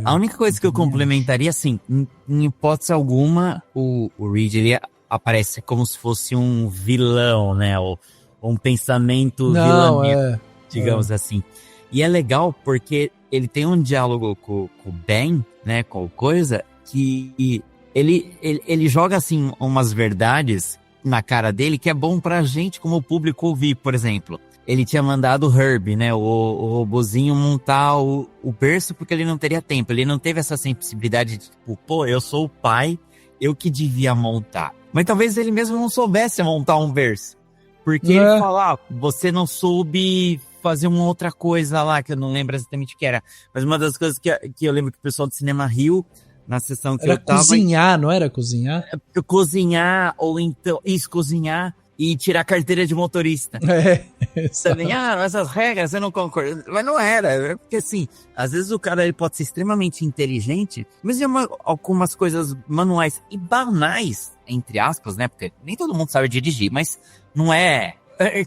A única coisa que eu complementaria, assim, em hipótese alguma, o Reed, ele aparece como se fosse um vilão, né? Ou um pensamento vilanesco, digamos assim. E é legal porque ele tem um diálogo com o Ben, né? Com o Coisa, que ele joga, assim, umas verdades na cara dele que é bom pra gente, como público, ouvir. Por exemplo, ele tinha mandado o Herbie, né, o robozinho, montar o berço porque ele não teria tempo. Ele não teve essa sensibilidade de, tipo, pô, eu sou o pai, eu que devia montar. Mas talvez ele mesmo não soubesse montar um berço. Porque ele fala, você não soube fazer uma outra coisa lá, que eu não lembro exatamente o que era. Mas uma das coisas que eu lembro que o pessoal do cinema riu, na sessão que eu tava... Cozinhar, não era cozinhar? Cozinhar, ou então... Isso, cozinhar e tirar a carteira de motorista. Também, essas regras eu não concordo. Mas não era, porque assim, às vezes o cara ele pode ser extremamente inteligente, mas em algumas coisas manuais e banais, entre aspas, né? Porque nem todo mundo sabe dirigir, mas não é...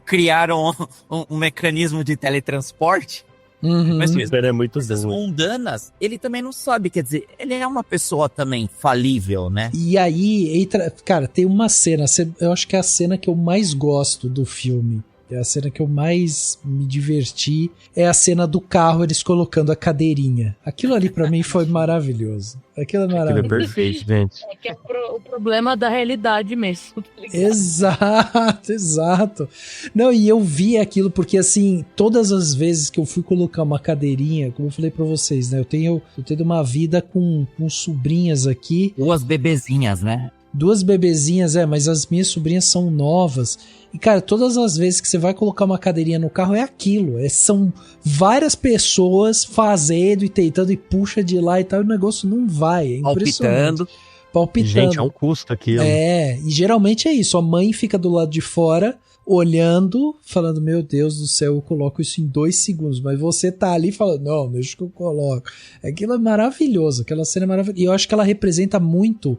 Criaram um mecanismo de teletransporte. Uhum. Mas mesmo, é muito coisas mundanas, ele também não sabe, quer dizer, ele é uma pessoa também falível, né? E aí, cara, tem uma cena, eu acho que é a cena que eu mais gosto do filme, é a cena que eu mais me diverti, é a cena do carro, eles colocando a cadeirinha. Aquilo ali pra mim foi maravilhoso. Aquilo é maravilhoso. Aquilo é perfeito, gente. É que é o problema da realidade mesmo. Exato. Não, e eu vi aquilo porque, assim, todas as vezes que eu fui colocar uma cadeirinha, como eu falei pra vocês, né, eu tenho uma vida com sobrinhas aqui. Duas bebezinhas, né? 2 bebezinhas, mas as minhas sobrinhas são novas. E, cara, todas as vezes que você vai colocar uma cadeirinha no carro é aquilo. São várias pessoas fazendo e tentando e puxa de lá e tal, e o negócio não vai. É impressionante. Palpitando. Gente, é um custo aquilo. E geralmente é isso. A mãe fica do lado de fora, olhando, falando, meu Deus do céu, eu coloco isso em 2 segundos. Mas você tá ali falando, não, deixa que eu coloco. Aquilo é maravilhoso, aquela cena é maravilhosa. E eu acho que ela representa muito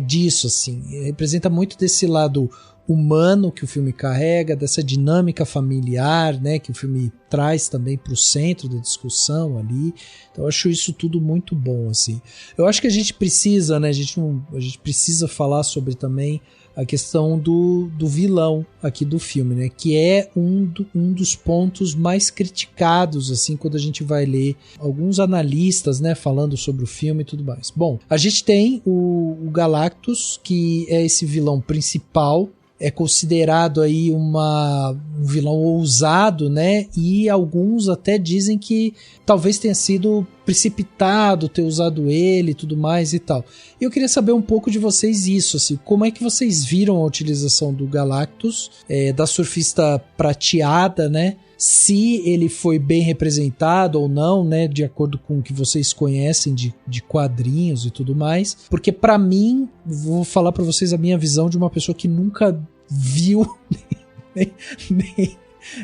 disso, assim. Representa muito desse lado humano que o filme carrega, dessa dinâmica familiar, né, que o filme traz também pro centro da discussão ali. Então eu acho isso tudo muito bom, assim. Eu acho que a gente precisa, né, a gente precisa falar sobre também a questão do vilão aqui do filme, né, que é um dos pontos mais criticados, assim, quando a gente vai ler alguns analistas, né, falando sobre o filme e tudo mais. Bom, a gente tem o Galactus, que é esse vilão principal, é considerado aí um vilão ousado, né? E alguns até dizem que talvez tenha sido precipitado ter usado ele e tudo mais e tal. E eu queria saber um pouco de vocês isso, assim, como é que vocês viram a utilização do Galactus, da surfista prateada, né? Se ele foi bem representado ou não, né, de acordo com o que vocês conhecem de quadrinhos e tudo mais, porque pra mim, vou falar pra vocês a minha visão de uma pessoa que nunca viu,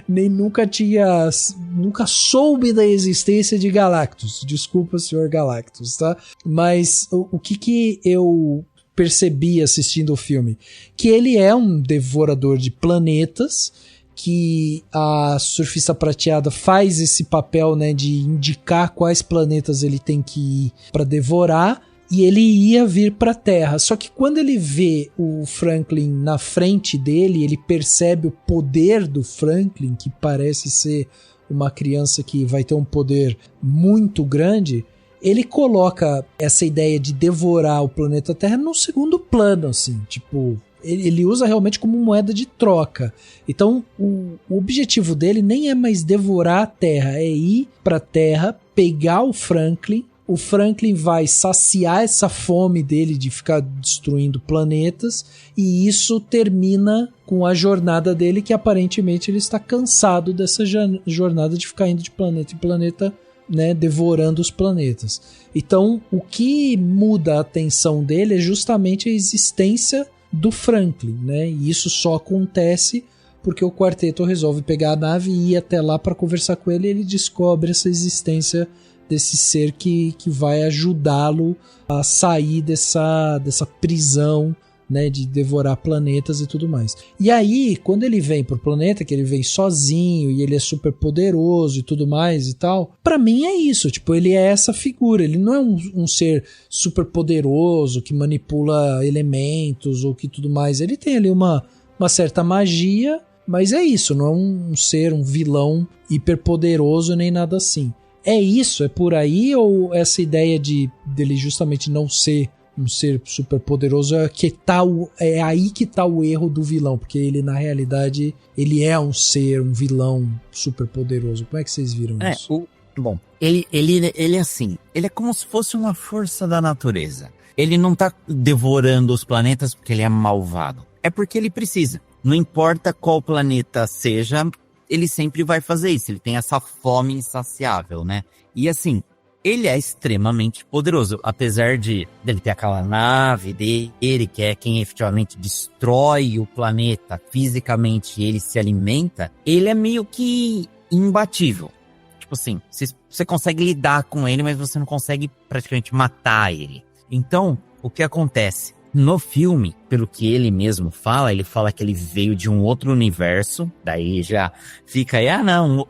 nem nunca soube da existência de Galactus. Desculpa, senhor Galactus, tá? Mas o que eu percebi assistindo o filme? Que ele é um devorador de planetas, que a surfista prateada faz esse papel, né, de indicar quais planetas ele tem que ir para devorar, e ele ia vir para a Terra. Só que quando ele vê o Franklin na frente dele, ele percebe o poder do Franklin, que parece ser uma criança que vai ter um poder muito grande. Ele coloca essa ideia de devorar o planeta Terra num segundo plano, assim, tipo, ele usa realmente como moeda de troca. Então o objetivo dele nem é mais devorar a Terra, é ir pra Terra, pegar o Franklin vai saciar essa fome dele de ficar destruindo planetas, e isso termina com a jornada dele, que aparentemente ele está cansado dessa jornada de ficar indo de planeta em planeta, né, devorando os planetas. Então o que muda a atenção dele é justamente a existência do Franklin, né? E isso só acontece porque o quarteto resolve pegar a nave e ir até lá para conversar com ele, e ele descobre essa existência desse ser que vai ajudá-lo a sair dessa prisão, né, de devorar planetas e tudo mais. E aí, quando ele vem pro planeta, que ele vem sozinho e ele é super poderoso e tudo mais e tal, pra mim é isso, tipo, ele é essa figura, ele não é um ser super poderoso que manipula elementos ou que tudo mais, ele tem ali uma certa magia, mas é isso, não é um ser, um vilão hiper poderoso nem nada assim. É isso? É por aí? Ou essa ideia dele justamente não ser um ser super poderoso é aí que tá o erro do vilão? Porque ele, na realidade, ele é um vilão super poderoso. Como é que vocês viram isso? Bom, ele assim, ele é como se fosse uma força da natureza. Ele não tá devorando os planetas porque ele é malvado. É porque ele precisa. Não importa qual planeta seja, ele sempre vai fazer isso, ele tem essa fome insaciável, né? E assim, ele é extremamente poderoso, apesar de ele ter aquela nave dele, que é quem efetivamente destrói o planeta fisicamente, ele se alimenta, ele é meio que imbatível. Tipo assim, você consegue lidar com ele, mas você não consegue praticamente matar ele. Então, o que acontece? No filme, pelo que ele mesmo fala, ele fala que ele veio de um outro universo, daí já fica aí,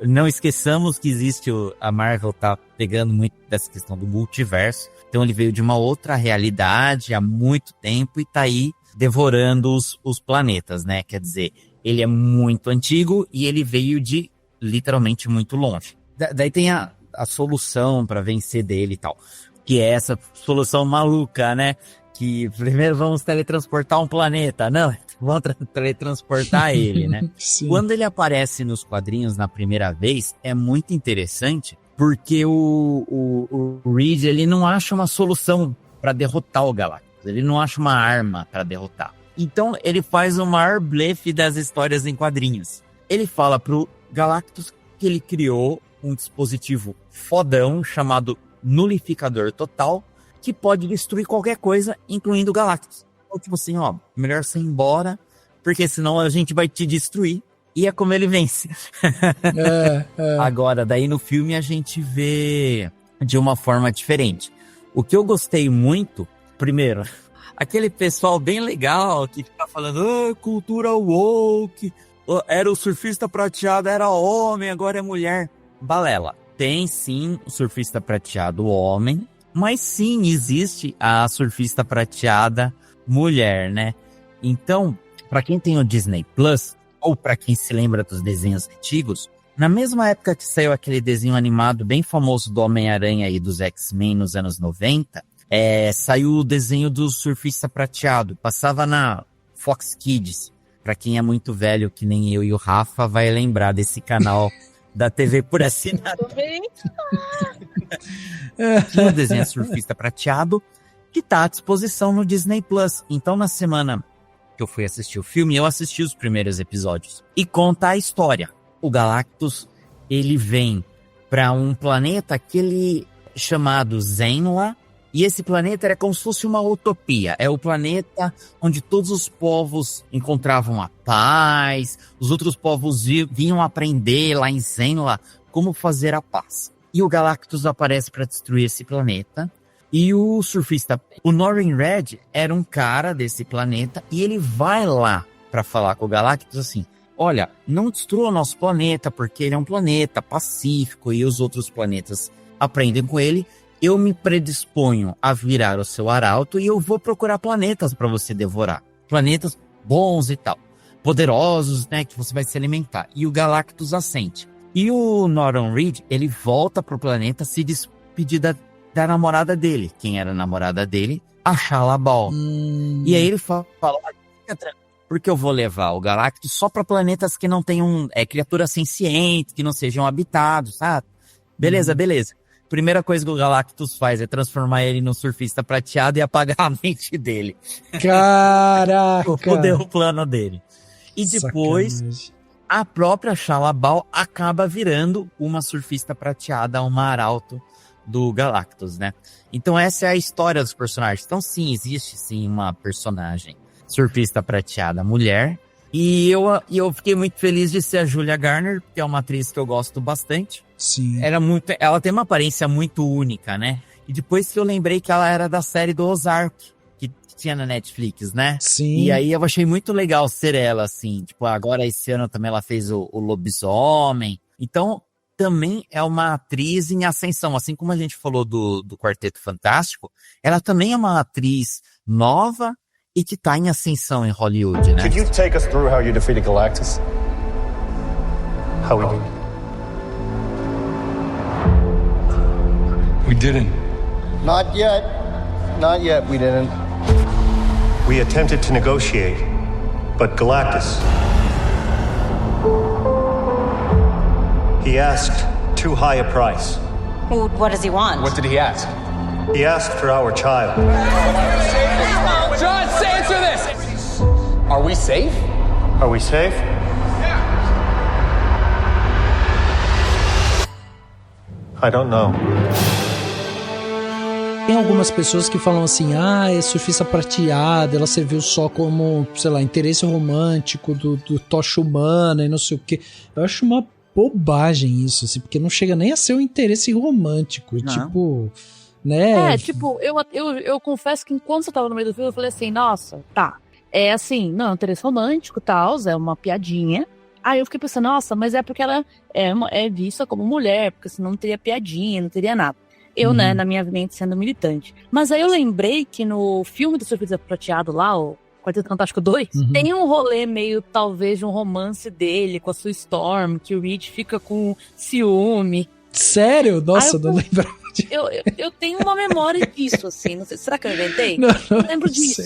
não esqueçamos que existe, a Marvel tá pegando muito dessa questão do multiverso, então ele veio de uma outra realidade há muito tempo e tá aí devorando os planetas, né, quer dizer, ele é muito antigo e ele veio de literalmente muito longe. Daí tem a solução para vencer dele e tal, que é essa solução maluca, né, que primeiro vamos teletransportar um planeta. Não, vamos teletransportar ele, né? Sim. Quando ele aparece nos quadrinhos na primeira vez, é muito interessante, porque o Reed, ele não acha uma solução para derrotar o Galactus. Galactus. Ele não acha uma arma para derrotar. Então ele faz o maior blefe das histórias em quadrinhos. Ele fala pro Galactus que ele criou um dispositivo fodão chamado Nulificador Total, que pode destruir qualquer coisa, incluindo o Galactus. Então, tipo assim, ó, melhor você ir embora, porque senão a gente vai te destruir. E é como ele vence. Agora, daí no filme a gente vê de uma forma diferente. O que eu gostei muito, primeiro, aquele pessoal bem legal que fica falando, cultura woke, era o surfista prateado, era homem, agora é mulher. Balela. Tem sim o surfista prateado homem, mas sim existe a surfista prateada mulher, né? Então, pra quem tem o Disney Plus, ou pra quem se lembra dos desenhos antigos, na mesma época que saiu aquele desenho animado bem famoso do Homem-Aranha e dos X-Men nos anos 90, saiu o desenho do surfista prateado. Passava na Fox Kids. Pra quem é muito velho, que nem eu e o Rafa, vai lembrar desse canal da TV por assinatura. Tinha o desenho surfista prateado, que tá à disposição no Disney Plus. Então, na semana que eu fui assistir o filme, eu assisti os primeiros episódios. E conta a história. O Galactus, ele vem para um planeta chamado Zenla, e esse planeta era como se fosse uma utopia. É o planeta onde todos os povos encontravam a paz, os outros povos vinham aprender lá em Zenla como fazer a paz. E o Galactus aparece para destruir esse planeta. E o surfista, o Norrin Red, era um cara desse planeta, e ele vai lá para falar com o Galactus assim, olha, não destrua o nosso planeta, porque ele é um planeta pacífico e os outros planetas aprendem com ele. Eu me predisponho a virar o seu arauto e eu vou procurar planetas para você devorar. Planetas bons e tal. Poderosos, né? Que você vai se alimentar. E o Galactus assente. E o Norrin Reed, ele volta pro planeta se despedir da namorada dele. Quem era a namorada dele? A Shalabal. E aí ele fala, fica tranquilo, porque eu vou levar o Galactus só para planetas que não tenham criaturas sencientes, que não sejam habitados, sabe? Beleza. Primeira coisa que o Galactus faz é transformar ele num surfista prateado e apagar a mente dele. Caraca! Fudeu o plano dele. E depois, a própria Shalabal acaba virando uma surfista prateada, uma arauto do Galactus, né? Então essa é a história dos personagens. Então sim, existe sim uma personagem surfista prateada mulher. E eu fiquei muito feliz de ser a Julia Garner, que é uma atriz que eu gosto bastante. Sim. Ela tem uma aparência muito única, né? E depois que eu lembrei que ela era da série do Ozark, que tinha na Netflix, né? Sim. E aí eu achei muito legal ser ela, assim. Tipo, agora esse ano também ela fez o Lobisomem. Então, também é uma atriz em ascensão. Assim como a gente falou do Quarteto Fantástico, ela também é uma atriz nova e que tá em ascensão em Hollywood, né? Could you take us through how you defeated Galactus? How we did? We didn't. Not yet. Not yet, we didn't. We attempted to negotiate, but Galactus... He asked too high a price. Well, what does he want? What did he ask? He asked for our child. John, answer this! Are we safe? Are we safe? I don't know. Tem algumas pessoas que falam assim, é surfista prateada, ela serviu só como, sei lá, interesse romântico do Tocha Humana e não sei o quê. Eu acho uma bobagem isso, assim, porque não chega nem a ser um interesse romântico, não. Tipo, né? Eu confesso que enquanto você tava no meio do filme, eu falei assim, nossa, tá, é assim, não, interesse romântico, tal, é uma piadinha. Aí eu fiquei pensando, nossa, mas é porque ela é vista como mulher, porque senão não teria piadinha, não teria nada. Eu, né, na minha mente sendo militante. Mas aí eu lembrei que no filme do Surfista Prateado lá, o Quarteto Fantástico 2, tem um rolê meio, talvez, de um romance dele com a Sue Storm, que o Reed fica com ciúme. Sério? Nossa, eu não lembrava disso. Eu tenho uma memória disso, assim, não sei, será que eu inventei? Não lembro disso.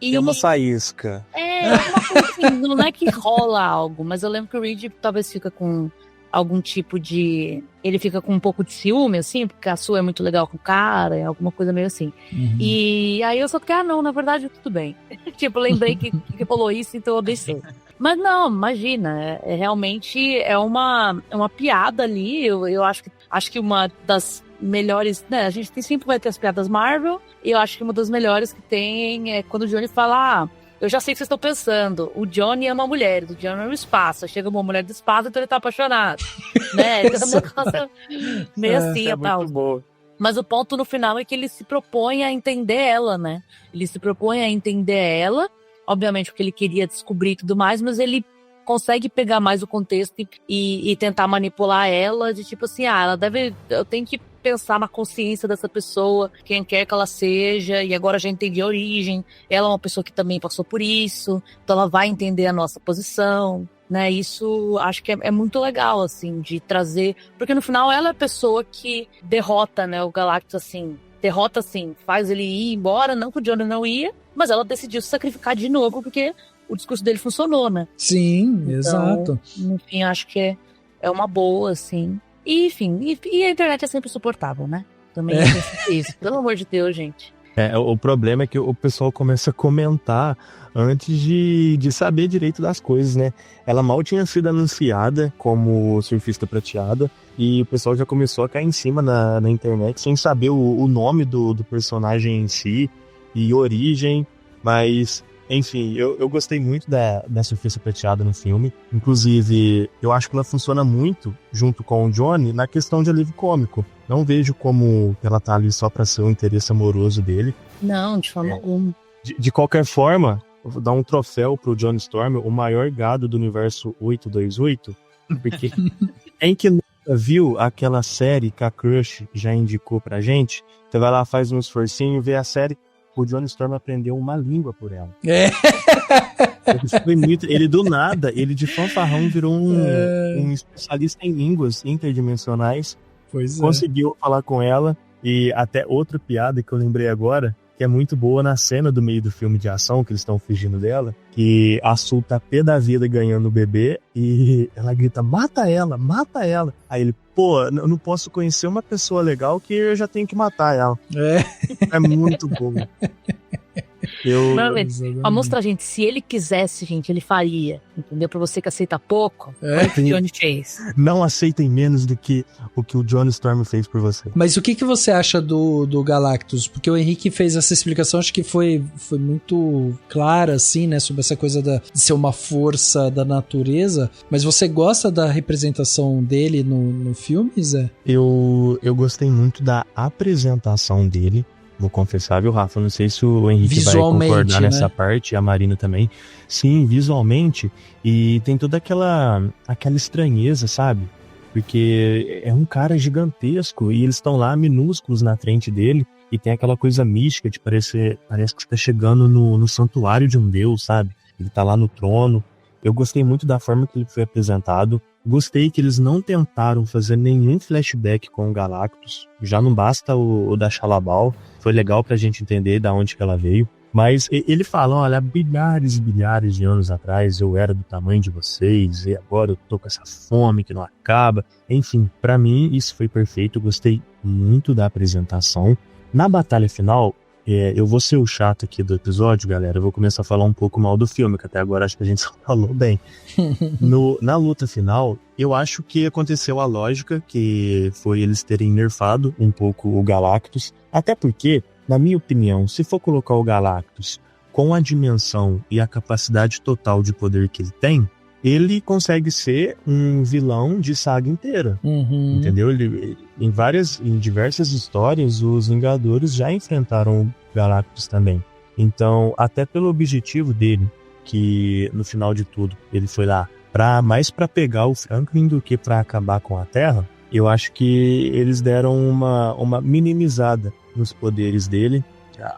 É uma faísca. Uma coisa assim, não é que rola algo, mas eu lembro que o Reed talvez fica com algum tipo de... Ele fica com um pouco de ciúme, assim, porque a Sue é muito legal com o cara, é alguma coisa meio assim. E aí eu só fiquei, não, na verdade tudo bem. Tipo, lembrei que rolou isso, então eu deixei. Mas não, imagina, realmente é uma piada ali, eu acho que uma das melhores, né, a gente sempre vai ter as piadas Marvel, e eu acho que uma das melhores que tem é quando o Johnny fala, eu já sei o que vocês estão pensando, o Johnny ama mulheres, o Johnny ama o espaço, chega uma mulher do espaço, então ele tá apaixonado, né, meio assim e tal. Mas o ponto no final é que ele se propõe a entender ela, né, ele se propõe a entender ela, obviamente porque ele queria descobrir e tudo mais, mas ele consegue pegar mais o contexto e tentar manipular ela, de tipo assim, eu tenho que pensar na consciência dessa pessoa, quem quer que ela seja, e agora já entendi a origem, ela é uma pessoa que também passou por isso, então ela vai entender a nossa posição, né, isso acho que é muito legal, assim, de trazer, porque no final ela é a pessoa que derrota, né, o Galactus, assim, faz ele ir embora, não que o Johnny não ia, mas ela decidiu se sacrificar de novo, porque o discurso dele funcionou, né? Sim, então, exato. Enfim, acho que é uma boa, assim. E, enfim, e a internet é sempre suportável, né? Também é isso. Pelo amor de Deus, gente. O problema é que o pessoal começa a comentar antes de saber direito das coisas, né? Ela mal tinha sido anunciada como surfista prateada e o pessoal já começou a cair em cima na internet sem saber o nome do personagem em si e origem, mas... Enfim, eu gostei muito da surfista prateada no filme. Inclusive, eu acho que ela funciona muito junto com o Johnny na questão de alívio cômico. Não vejo como ela tá ali só pra ser o interesse amoroso dele. Não, de forma alguma. De qualquer forma, eu vou dar um troféu pro Johnny Storm, o maior gado do universo 828, porque quem que nunca viu aquela série que a Crush já indicou pra gente, você vai lá, faz um esforcinho, vê a série, o Johnny Storm aprendeu uma língua por ela. Ele do nada, ele de fanfarrão virou um especialista em línguas interdimensionais. Conseguiu falar com ela. E até outra piada que eu lembrei agora, que é muito boa na cena do meio do filme de ação, que eles estão fugindo dela, que a Sul tá pé da vida ganhando o bebê e ela grita, mata ela, mata ela. Aí ele, eu não posso conhecer uma pessoa legal que eu já tenho que matar ela. É muito bom. Vamos pra gente, se ele quisesse, gente, ele faria, entendeu? Pra você que aceita pouco, olha o que o Johnny fez. Não aceitem menos do que o que o Johnny Storm fez por você. Mas o que você acha do Galactus? Porque o Henrique fez essa explicação, acho que foi muito clara, assim, né, sobre essa coisa de ser uma força da natureza, mas você gosta da representação dele no filme, Zé? Eu gostei muito da apresentação dele. Vou confessar, viu, Rafa? Não sei se o Henrique vai concordar nessa parte, e a Marina também. Sim, visualmente. E tem toda aquela estranheza, sabe? Porque é um cara gigantesco e eles estão lá minúsculos na frente dele e tem aquela coisa mística de parece que você tá chegando no santuário de um deus, sabe? Ele tá lá no trono. Eu gostei muito da forma que ele foi apresentado. Gostei que eles não tentaram fazer nenhum flashback com o Galactus. Já não basta o da Xalabal. Foi legal pra gente entender de onde que ela veio. Mas ele fala, olha, bilhares e bilhares de anos atrás eu era do tamanho de vocês e agora eu tô com essa fome que não acaba. Enfim, pra mim isso foi perfeito. Eu gostei muito da apresentação. Na batalha final, eu vou ser o chato aqui do episódio, galera. Eu vou começar a falar um pouco mal do filme, que até agora acho que a gente só falou bem. Na luta final, eu acho que aconteceu a lógica, que foi eles terem nerfado um pouco o Galactus. Até porque, na minha opinião, se for colocar o Galactus com a dimensão e a capacidade total de poder que ele tem, ele consegue ser um vilão de saga inteira. Entendeu? Em diversas histórias, os Vingadores já enfrentaram o Galactus também. Então, até pelo objetivo dele, que no final de tudo, ele foi lá mais para pegar o Franklin do que para acabar com a Terra, eu acho que eles deram uma minimizada nos poderes dele.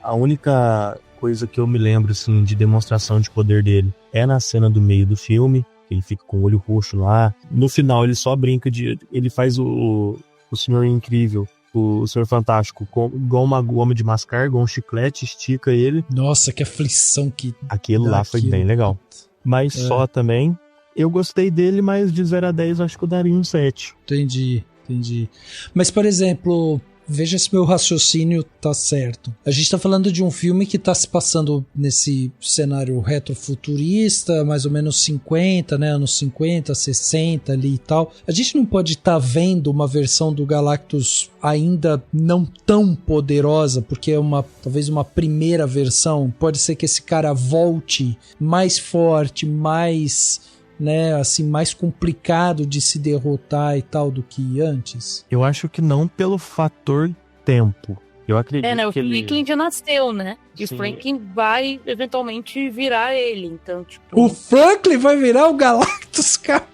A única coisa que eu me lembro assim, de demonstração de poder dele é na cena do meio do filme, ele fica com o olho roxo lá. No final ele só brinca ele faz o Senhor Incrível, o Senhor Fantástico, igual uma goma de mascar, igual um chiclete, estica ele. Nossa, que aflição que... Aquilo lá foi bem legal. Mas só também, Eu gostei dele, mas de 0 a 10 eu acho que eu daria um 7. Entendi. Mas, por exemplo, veja se meu raciocínio tá certo. A gente tá falando de um filme que tá se passando nesse cenário retrofuturista, mais ou menos 50, né? Anos 50, 60 ali e tal. A gente não pode estar vendo uma versão do Galactus ainda não tão poderosa, porque é talvez uma primeira versão. Pode ser que esse cara volte mais forte, mais... né, assim, mais complicado de se derrotar e tal do que antes? Eu acho que não pelo fator tempo. Eu acredito né, o que Franklin já nasceu, né? E Sim. o Franklin vai eventualmente virar ele, então, tipo... O Franklin vai virar o Galactus, cara?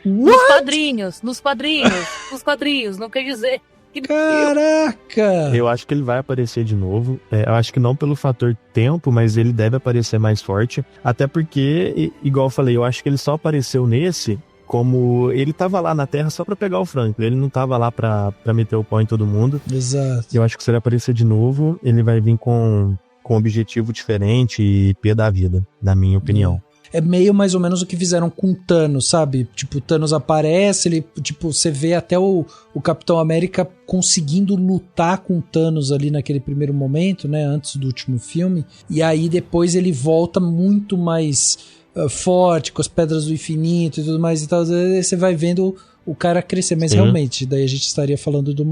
Nos quadrinhos, não quer dizer... Caraca! Eu acho que ele vai aparecer de novo. Eu acho que não pelo fator tempo, mas ele deve aparecer mais forte. Até porque, igual eu falei, eu acho que ele só apareceu nesse como ele tava lá na Terra só pra pegar o Franklin. Ele não tava lá pra meter o pau em todo mundo. Exato. Eu acho que se ele aparecer de novo, ele vai vir com um objetivo diferente e pé da vida, na minha opinião. É meio mais ou menos o que fizeram com o Thanos, sabe? Tipo, o Thanos aparece, ele, tipo, você vê até o Capitão América conseguindo lutar com o Thanos ali naquele primeiro momento, né? Antes do último filme. E aí depois ele volta muito mais forte, com as pedras do infinito e tudo mais e tal. Aí você vai vendo o cara crescer, mas realmente, daí a gente estaria falando de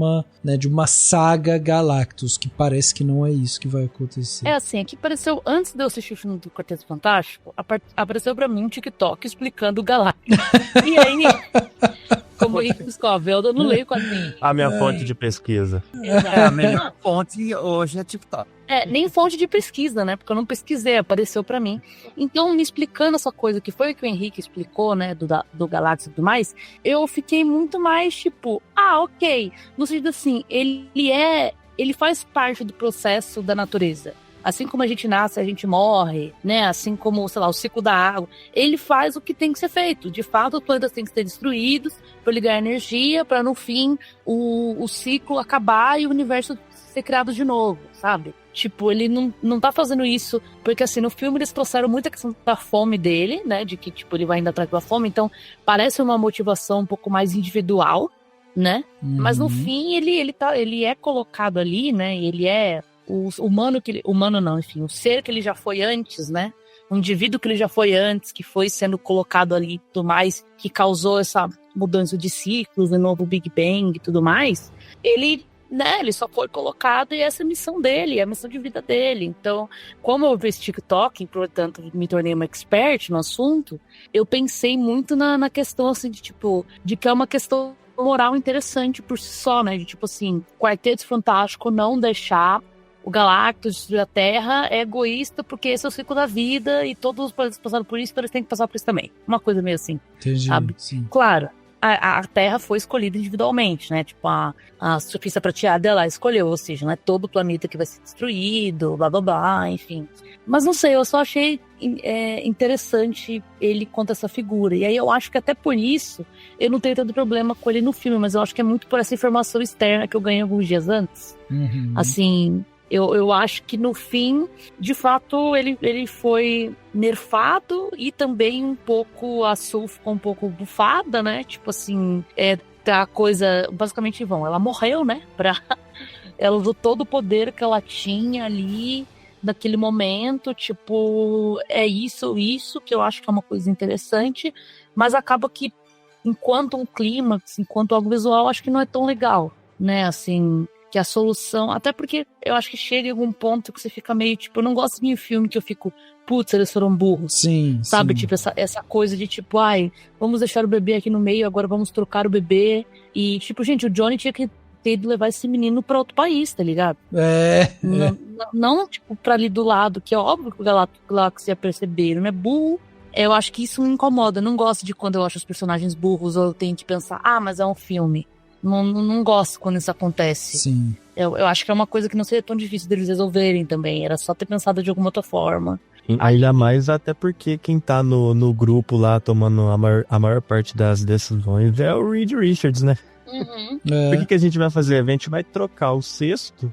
uma saga Galactus, que parece que não é isso que vai acontecer. É assim, aqui apareceu, antes de eu assistir o filme do Quarteto Fantástico, apareceu pra mim um TikTok explicando o Galactus. E aí, como o Rick Scoville, eu não leio quadrinhos. A minha fonte de pesquisa. A melhor fonte hoje é TikTok. Nem fonte de pesquisa, né? Porque eu não pesquisei, apareceu pra mim. Então, me explicando essa coisa, que foi o que o Henrique explicou, né? Do Galactus e tudo mais, eu fiquei muito mais tipo, ok. No sentido assim, ele faz parte do processo da natureza. Assim como a gente nasce, a gente morre, né? Assim como, sei lá, o ciclo da água. Ele faz o que tem que ser feito. De fato, os planetas têm que ser destruídos para ligar energia, para no fim o ciclo acabar e o universo ser criado de novo, sabe? Tipo, ele não tá fazendo isso porque, assim, no filme eles trouxeram muita questão da fome dele, né? De que, tipo, ele vai indo atrás da fome. Então, parece uma motivação um pouco mais individual, né? Mas no fim, ele é colocado ali, né? Ele é o o ser que ele já foi antes, né? Um indivíduo que ele já foi antes, que foi sendo colocado ali e tudo mais, que causou essa mudança de ciclos, de novo Big Bang e tudo mais. Ele só foi colocado e essa é a missão dele, é a missão de vida dele. Então, como eu vi esse TikTok, portanto, me tornei uma expert no assunto, eu pensei muito na questão, assim, de que é uma questão moral interessante por si só, né? De, tipo assim, Quarteto Fantástico não deixar o Galactus destruir a Terra é egoísta porque esse é o ciclo da vida e todos os planetas passaram por isso, então eles têm que passar por isso também. Uma coisa meio assim, sabe? Sim. Claro. A Terra foi escolhida individualmente, né? Tipo, a surfista prateada, ela escolheu, ou seja, não é todo o planeta que vai ser destruído, blá, blá, blá, enfim. Mas não sei, eu só achei interessante ele contra essa figura. E aí eu acho que até por isso eu não tenho tanto problema com ele no filme, mas eu acho que é muito por essa informação externa que eu ganhei alguns dias antes. Assim... Eu acho que no fim, de fato, ele foi nerfado e também um pouco, a Sul ficou um pouco bufada, né? Tipo assim, a coisa, basicamente, ela morreu, né? Ela usou todo o poder que ela tinha ali, naquele momento, tipo, é isso que eu acho que é uma coisa interessante, mas acaba que, enquanto um clímax, enquanto algo visual, acho que não é tão legal, né? Assim... que a solução, até porque eu acho que chega em algum ponto que você fica meio, tipo, eu não gosto de filme que eu fico, putz, eles foram burros. Sim, sabe? Sim. Tipo, essa coisa de tipo, vamos deixar o bebê aqui no meio, agora vamos trocar o bebê. E, tipo, gente, o Johnny tinha que ter ido levar esse menino pra outro país, tá ligado? Não, tipo, pra ali do lado, que é óbvio que o Galactus ia perceber, ele não é burro. Eu acho que isso me incomoda, eu não gosto de quando eu acho os personagens burros, ou eu tenho que pensar, mas é um filme. Não gosto quando isso acontece. Sim. Eu acho que é uma coisa que não seria tão difícil deles resolverem também. Era só ter pensado de alguma outra forma. Ainda mais até porque quem tá no grupo lá tomando a maior parte das decisões é o Reed Richards, né? Por que a gente vai fazer? A gente vai trocar o sexto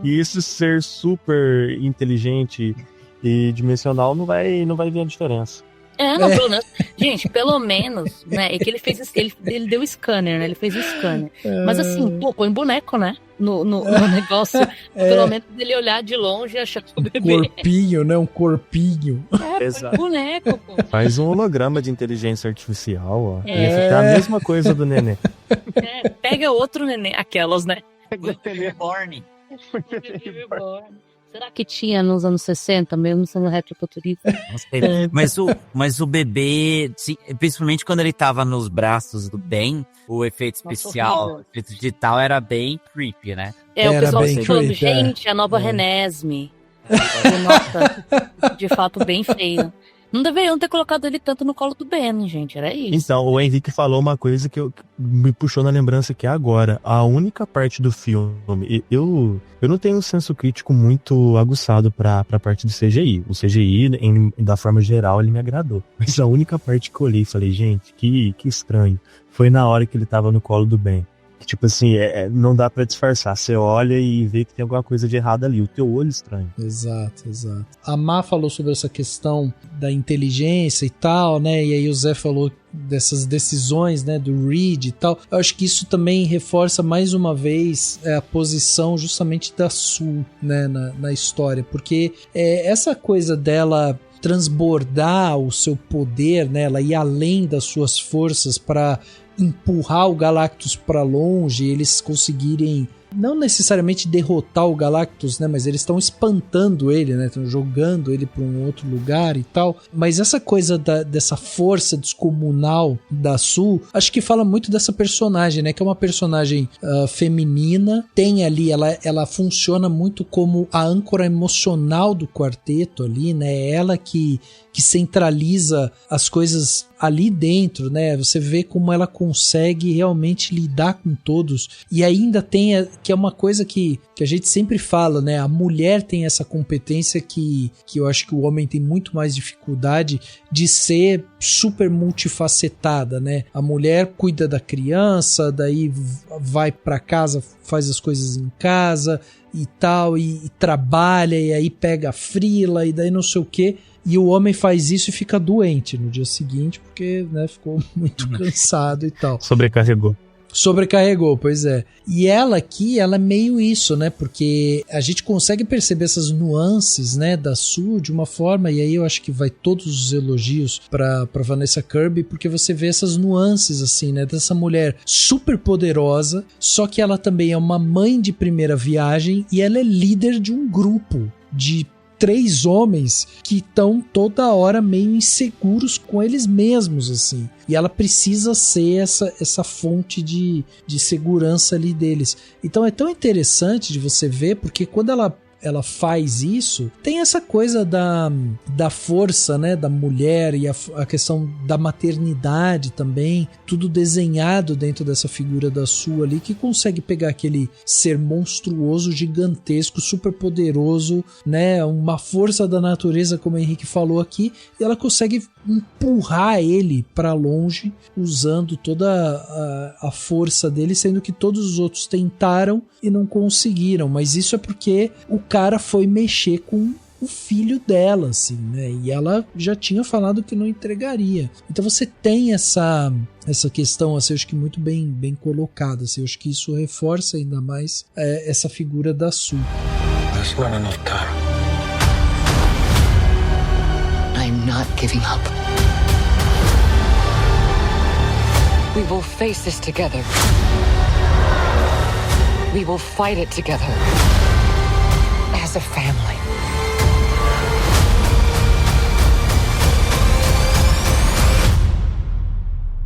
e esse ser super inteligente e dimensional não vai ver a diferença. Pelo menos. Gente, pelo menos, né? É que ele fez ele deu o scanner, né? Ele fez o scanner. Mas assim, põe boneco, né? No negócio. Pelo menos ele olhar de longe e achar que o bebê. Corpinho, né? Um corpinho. Põe boneco, pô. Faz um holograma de inteligência artificial, ó. Ia ficar a mesma coisa do neném. Pega outro neném. Aquelas, né? Reborn. Será que tinha nos anos 60, mesmo sendo retrofuturista? Mas o bebê, principalmente quando ele tava nos braços do Ben, o efeito especial, o efeito digital era bem creepy, né? O pessoal falando, gente, a nova Renesme. Nota, de fato, bem feio. Não deveriam ter colocado ele tanto no colo do Ben, gente, era isso. Então, o Henrique falou uma coisa que me puxou na lembrança que é agora. A única parte do filme... Eu não tenho um senso crítico muito aguçado pra parte do CGI. O CGI, da forma geral, ele me agradou. Mas a única parte que eu olhei e falei, gente, que estranho. Foi na hora que ele tava no colo do Ben. Tipo assim, não dá pra disfarçar. Você olha e vê que tem alguma coisa de errado ali. O teu olho estranho. Exato. A Má falou sobre essa questão da inteligência e tal, né? E aí o Zé falou dessas decisões, né? Do Reed e tal. Eu acho que isso também reforça mais uma vez a posição justamente da Sue, né? Na história. Porque essa coisa dela transbordar o seu poder, né? Ela ir além das suas forças para empurrar o Galactus para longe, eles conseguirem não necessariamente derrotar o Galactus, né, mas eles estão espantando ele, né, estão jogando ele para um outro lugar e tal, mas essa coisa dessa força descomunal da Sue, acho que fala muito dessa personagem, né, que é uma personagem feminina, tem ali, ela funciona muito como a âncora emocional do quarteto ali, né, ela que centraliza as coisas ali dentro, né? Você vê como ela consegue realmente lidar com todos. E ainda tem, que é uma coisa que a gente sempre fala, né? A mulher tem essa competência que eu acho que o homem tem muito mais dificuldade de ser super multifacetada, né? A mulher cuida da criança, daí vai pra casa, faz as coisas em casa e tal, e trabalha, e aí pega a frila, e daí não sei o quê. E o homem faz isso e fica doente no dia seguinte, porque, né, ficou muito cansado e tal. Sobrecarregou, pois é. E ela aqui, ela é meio isso, né? Porque a gente consegue perceber essas nuances, né, da Sue de uma forma, e aí eu acho que vai todos os elogios pra Vanessa Kirby, porque você vê essas nuances, assim, né, dessa mulher super poderosa, só que ela também é uma mãe de primeira viagem e ela é líder de um grupo de 3 homens que estão toda hora meio inseguros com eles mesmos, assim. E ela precisa ser essa fonte de segurança ali deles. Então é tão interessante de você ver, porque quando ela faz isso, tem essa coisa da força, né, da mulher e a questão da maternidade também, tudo desenhado dentro dessa figura da Sue ali, que consegue pegar aquele ser monstruoso, gigantesco, super poderoso, né, uma força da natureza, como o Henrique falou aqui, e ela consegue empurrar ele para longe, usando toda a força dele, sendo que todos os outros tentaram e não conseguiram, mas isso é porque o cara foi mexer com o filho dela, assim, né? E ela já tinha falado que não entregaria. Então você tem essa questão, assim, eu acho que muito bem colocada, assim, eu acho que isso reforça ainda mais essa figura da Sue. There's not enough time. I'm not giving up. We will face this together. We will fight it together. As a family.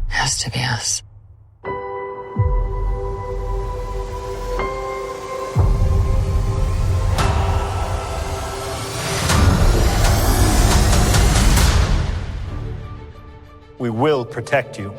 Has to be us. We will protect you.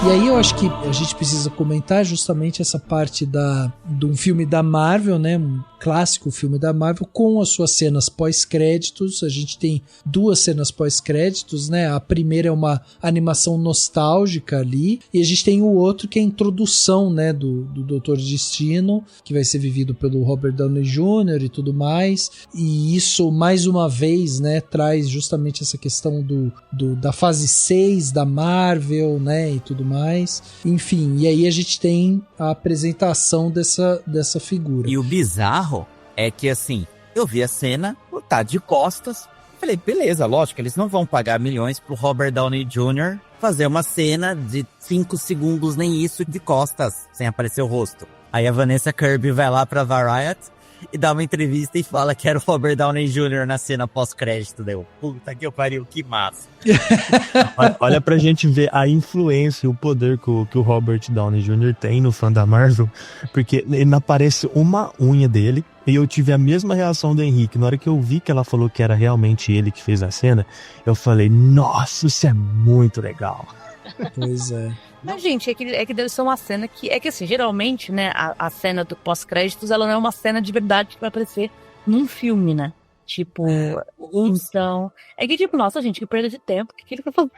E aí eu acho que a gente precisa comentar justamente essa parte de um filme da Marvel, né? clássico filme da Marvel, com as suas cenas pós-créditos. A gente tem 2 cenas pós-créditos, né? A primeira é uma animação nostálgica ali, e a gente tem o outro que é a introdução, né, do Doutor Destino, que vai ser vivido pelo Robert Downey Jr. e tudo mais, e isso, mais uma vez, né, traz justamente essa questão da fase 6 da Marvel, né, e tudo mais. Enfim, e aí a gente tem a apresentação dessa figura. E o bizarro é que, assim, eu vi a cena, tá de costas, falei, beleza, lógico, eles não vão pagar milhões pro Robert Downey Jr. fazer uma cena de 5 segundos, nem isso, de costas, sem aparecer o rosto. Aí a Vanessa Kirby vai lá pra Variety e dá uma entrevista e fala que era o Robert Downey Jr. na cena pós-crédito. Deu, puta que eu pariu, que massa. Olha pra gente ver a influência, o poder que o Robert Downey Jr. tem no fã da Marvel, porque ele não aparece uma unha dele, e eu tive a mesma reação do Henrique. Na hora que eu vi que ela falou que era realmente ele que fez a cena, eu falei, nossa, isso é muito legal. Pois é. Mas, gente, é que deve ser uma cena que... É que, assim, geralmente, né, a cena do pós-créditos, ela não é uma cena de verdade que vai aparecer num filme, né? Tipo, então... É que, tipo, nossa, gente, que perda de tempo, o que ele vai fazer?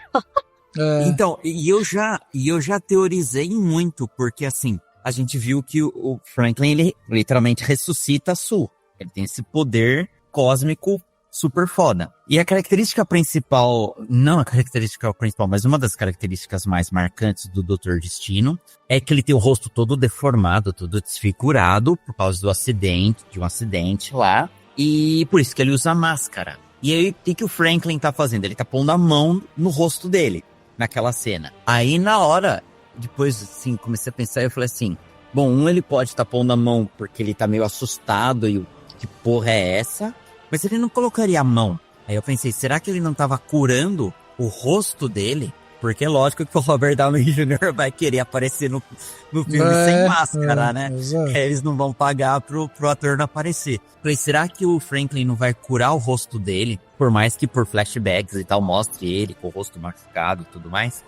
Então, e eu já teorizei muito, porque, assim, a gente viu que o Franklin, ele literalmente ressuscita a Sue. Ele tem esse poder cósmico super foda. E a característica principal, não a característica principal, mas uma das características mais marcantes do Dr. Destino é que ele tem o rosto todo deformado, todo desfigurado por causa de um acidente lá. E por isso que ele usa máscara. E aí, o que o Franklin tá fazendo? Ele tá pondo a mão no rosto dele, naquela cena. Aí, na hora, depois, assim, comecei a pensar, eu falei assim, bom, ele pode estar pondo a mão porque ele tá meio assustado e que porra é essa? Mas ele não colocaria a mão. Aí eu pensei, será que ele não tava curando o rosto dele? Porque lógico que o Robert Downey Jr. vai querer aparecer no filme sem máscara, né? Eles não vão pagar pro ator não aparecer. Falei, será que o Franklin não vai curar o rosto dele? Por mais que por flashbacks e tal mostre ele com o rosto machucado e tudo mais.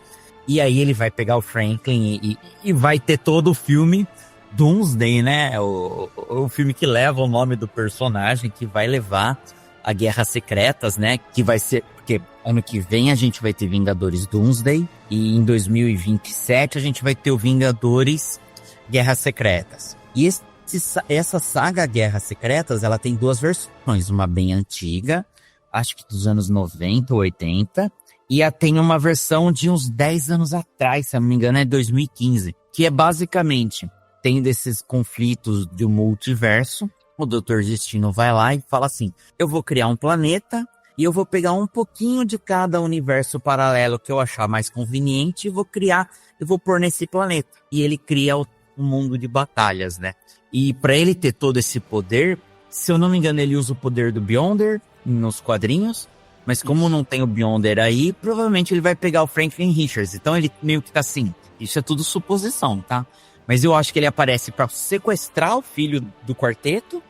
E aí ele vai pegar o Franklin e vai ter todo o filme Doomsday, né? O filme que leva o nome do personagem, que vai levar a Guerras Secretas, né? Que vai ser... Porque ano que vem a gente vai ter Vingadores Doomsday e em 2027 a gente vai ter o Vingadores Guerras Secretas. E essa saga Guerras Secretas, ela tem 2 versões. Uma bem antiga, acho que dos anos 90 ou 80. E tem uma versão de uns 10 anos atrás, se eu não me engano, é 2015. Que é basicamente... Tem desses conflitos do multiverso, o Dr. Destino vai lá e fala assim, eu vou criar um planeta e eu vou pegar um pouquinho de cada universo paralelo que eu achar mais conveniente e vou pôr nesse planeta. E ele cria um mundo de batalhas, né? E para ele ter todo esse poder, se eu não me engano, ele usa o poder do Beyonder nos quadrinhos, mas como não tem o Beyonder aí, provavelmente ele vai pegar o Franklin Richards. Então ele meio que tá assim, isso é tudo suposição, tá? Mas eu acho que ele aparece pra sequestrar o filho do quarteto,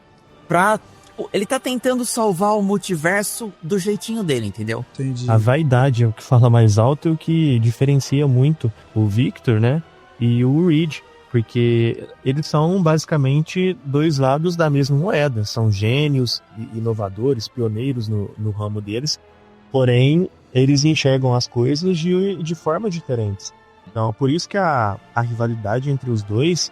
ele tá tentando salvar o multiverso do jeitinho dele, entendeu? Entendi. A vaidade é o que fala mais alto e o que diferencia muito o Victor, né? E o Reed, porque eles são basicamente 2 lados da mesma moeda. São gênios, inovadores, pioneiros no ramo deles, porém eles enxergam as coisas de formas diferentes. Então, por isso que a rivalidade entre os dois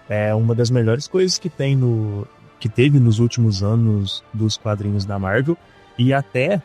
é uma das melhores coisas que teve nos últimos anos dos quadrinhos da Marvel. E até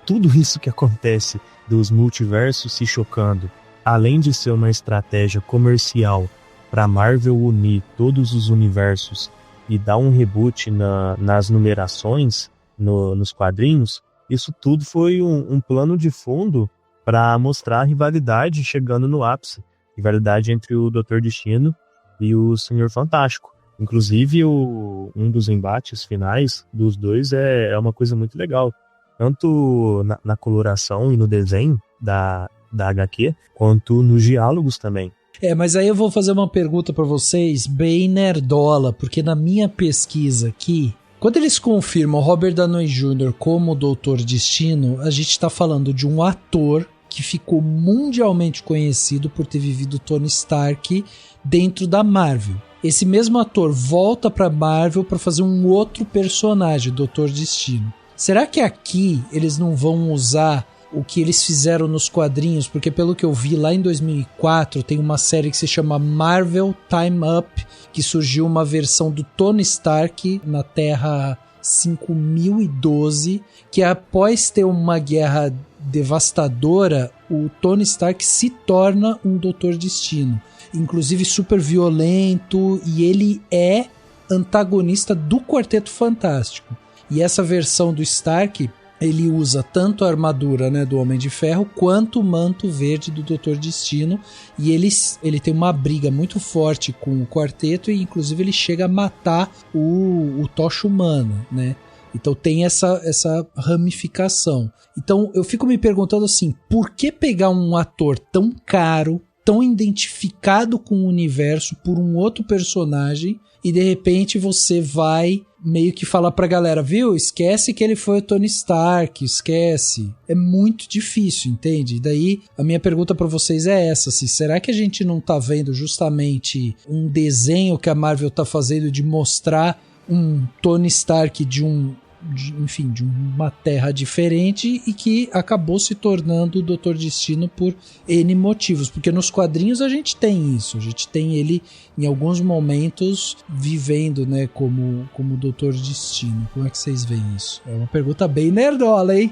tudo isso que acontece dos multiversos se chocando, além de ser uma estratégia comercial para a Marvel unir todos os universos e dar um reboot nas numerações nos quadrinhos, isso tudo foi um plano de fundo para mostrar a rivalidade chegando no ápice. Rivalidade entre o Dr. Destino e o Senhor Fantástico. Inclusive, um dos embates finais dos dois é uma coisa muito legal. Tanto na coloração e no desenho da HQ, quanto nos diálogos também. Mas aí eu vou fazer uma pergunta para vocês, bem nerdola, porque na minha pesquisa aqui, quando eles confirmam Robert Downey Jr. como o Dr. Destino, a gente está falando de um ator que ficou mundialmente conhecido por ter vivido Tony Stark dentro da Marvel. esse mesmo ator volta pra Marvel pra fazer um outro personagem, Doutor Destino. Será que aqui eles não vão usar o que eles fizeram nos quadrinhos? Porque pelo que eu vi lá em 2004, tem uma série que se chama Marvel Time Up, que surgiu uma versão do Tony Stark na Terra 5012, que após ter uma guerra devastadora, o Tony Stark se torna um Doutor Destino, inclusive super violento, e ele é antagonista do Quarteto Fantástico. E essa versão do Stark, ele usa tanto a armadura, né, do Homem de Ferro, quanto o manto verde do Doutor Destino, e ele tem uma briga muito forte com o Quarteto, e inclusive ele chega a matar o Tocha Humana, né? Então tem essa ramificação. Então eu fico me perguntando assim, por que pegar um ator tão caro, tão identificado com o universo por um outro personagem, e de repente você vai meio que falar pra galera, viu? Esquece que ele foi o Tony Stark, esquece. É muito difícil, entende? E daí a minha pergunta pra vocês é essa, assim, será que a gente não tá vendo justamente um desenho que a Marvel tá fazendo de mostrar um Tony Stark de uma terra diferente e que acabou se tornando o Doutor Destino por N motivos, porque nos quadrinhos a gente tem isso, a gente tem ele em alguns momentos vivendo, né, como Doutor Destino. Como é que vocês veem isso? É uma pergunta bem nerdola, hein?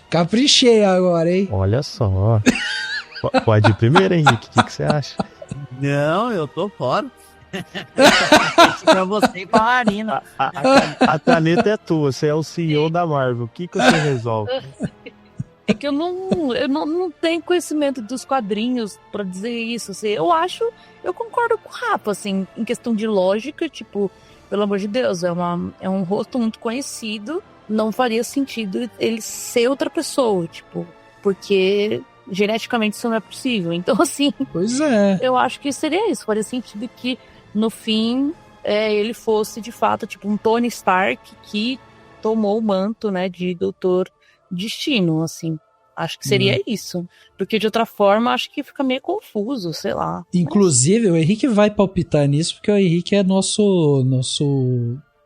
Caprichei agora, hein? Olha só. Pode ir primeiro, Henrique, o que você acha? Não, eu tô fora. Pra você e pra Marina. A caneta é tua, você é o CEO da Marvel. O que você resolve? É que eu não tenho conhecimento dos quadrinhos pra dizer isso. Assim, eu concordo com o Rafa, assim, em questão de lógica, tipo, pelo amor de Deus, é um rosto muito conhecido, não faria sentido ele ser outra pessoa, tipo, porque geneticamente isso não é possível. Então, assim, pois é. Eu acho que seria isso, faria sentido que no fim, ele fosse de fato tipo um Tony Stark que tomou o manto, né, de Doutor Destino, assim. Acho que seria isso. Porque de outra forma, acho que fica meio confuso, sei lá. Inclusive, o Henrique vai palpitar nisso, porque o Henrique é nosso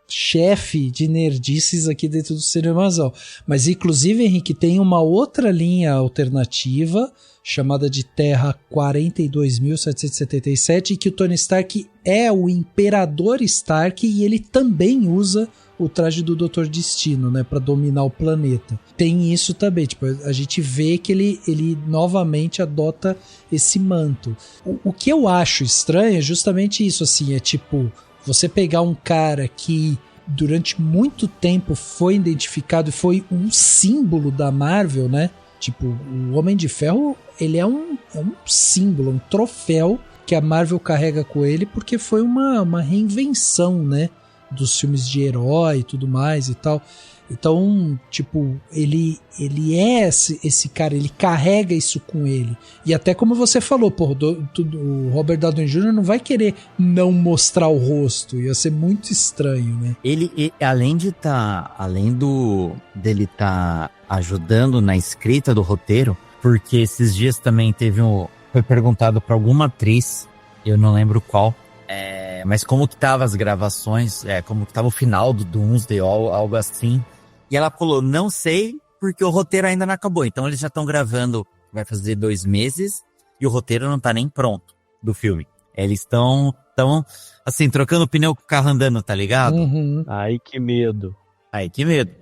chefe de nerdices aqui dentro do Cinemazão. Mas, inclusive, Henrique, tem uma outra linha alternativa chamada de Terra 42.777, que o Tony Stark é o Imperador Stark e ele também usa o traje do Doutor Destino, né, para dominar o planeta. Tem isso também, tipo, a gente vê que ele novamente adota esse manto. O que eu acho estranho é justamente isso, assim, é tipo, você pegar um cara que durante muito tempo foi identificado e foi um símbolo da Marvel, né? Tipo, o Homem de Ferro, ele é um símbolo, um troféu que a Marvel carrega com ele, porque foi uma reinvenção, né, dos filmes de herói e tudo mais e tal. Então, tipo, ele é esse cara, ele carrega isso com ele. E até como você falou, pô, o Robert Downey Jr. não vai querer não mostrar o rosto, ia ser muito estranho, né? Ele além dele tá ajudando na escrita do roteiro, porque esses dias também foi perguntado pra alguma atriz, eu não lembro qual, mas como que tava as gravações, como que tava o final do Doomsday, algo assim. E ela falou, não sei, porque o roteiro ainda não acabou. Então eles já estão gravando, vai fazer 2 meses, e o roteiro não tá nem pronto do filme. Eles estão assim, trocando pneu com o carro andando, tá ligado? Uhum. Ai, que medo.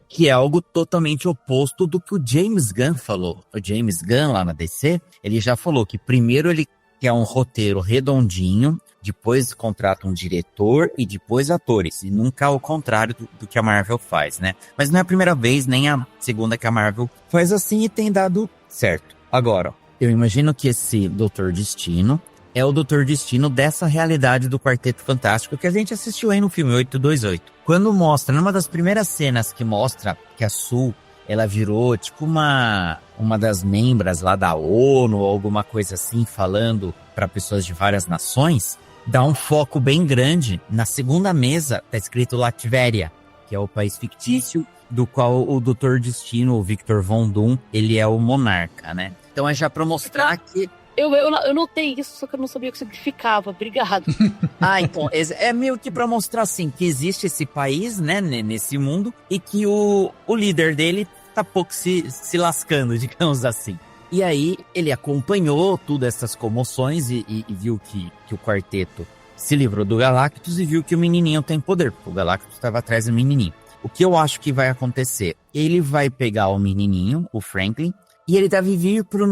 Que é algo totalmente oposto do que o James Gunn falou. O James Gunn, lá na DC, ele já falou que primeiro ele quer um roteiro redondinho, depois contrata um diretor e depois atores. E nunca ao contrário do que a Marvel faz, né? Mas não é a primeira vez, nem a segunda que a Marvel faz assim e tem dado certo. Agora, eu imagino que esse Doutor Destino é o Doutor Destino dessa realidade do Quarteto Fantástico que a gente assistiu aí no filme 828. Quando mostra, numa das primeiras cenas que mostra que a Sue, ela virou tipo uma das membros lá da ONU ou alguma coisa assim, falando para pessoas de várias nações, dá um foco bem grande. Na segunda mesa tá escrito Latvéria, que é o país fictício do qual o Doutor Destino, o Victor Von Doom, ele é o monarca, né? Então é já pra mostrar que Eu notei isso, só que eu não sabia o que significava. Obrigado. Então, é meio que pra mostrar, assim, que existe esse país, né, nesse mundo, e que o líder dele tá pouco se lascando, digamos assim. E aí, ele acompanhou todas essas comoções e viu que o quarteto se livrou do Galactus e viu que o menininho tem poder, porque o Galactus estava atrás do menininho. O que eu acho que vai acontecer? Ele vai pegar o menininho, o Franklin, e ele deve vir pro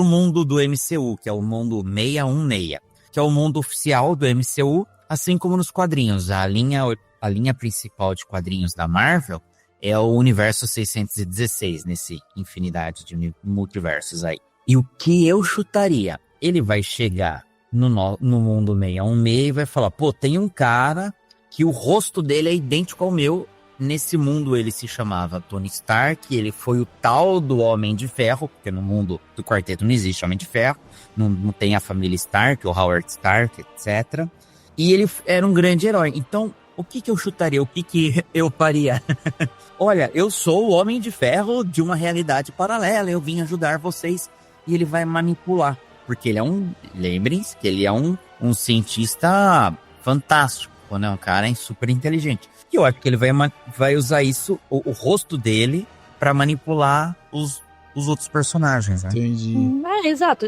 mundo do MCU, que é o mundo 616, que é o mundo oficial do MCU, assim como nos quadrinhos. A linha principal de quadrinhos da Marvel é o universo 616, nesse infinidade de multiversos aí. E o que eu chutaria? Ele vai chegar no mundo 616 e vai falar, pô, tem um cara que o rosto dele é idêntico ao meu. Nesse mundo ele se chamava Tony Stark, ele foi o tal do Homem de Ferro, porque no mundo do quarteto não existe Homem de Ferro, não tem a família Stark, o Howard Stark, etc. E ele era um grande herói. Então, o que eu chutaria? O que eu faria? Olha, eu sou o Homem de Ferro de uma realidade paralela, eu vim ajudar vocês. E ele vai manipular, porque ele é lembrem-se que ele é um cientista fantástico, né? Um cara super inteligente. E eu acho que ele vai usar isso, o rosto dele, pra manipular os outros personagens, né? Entendi. Exato,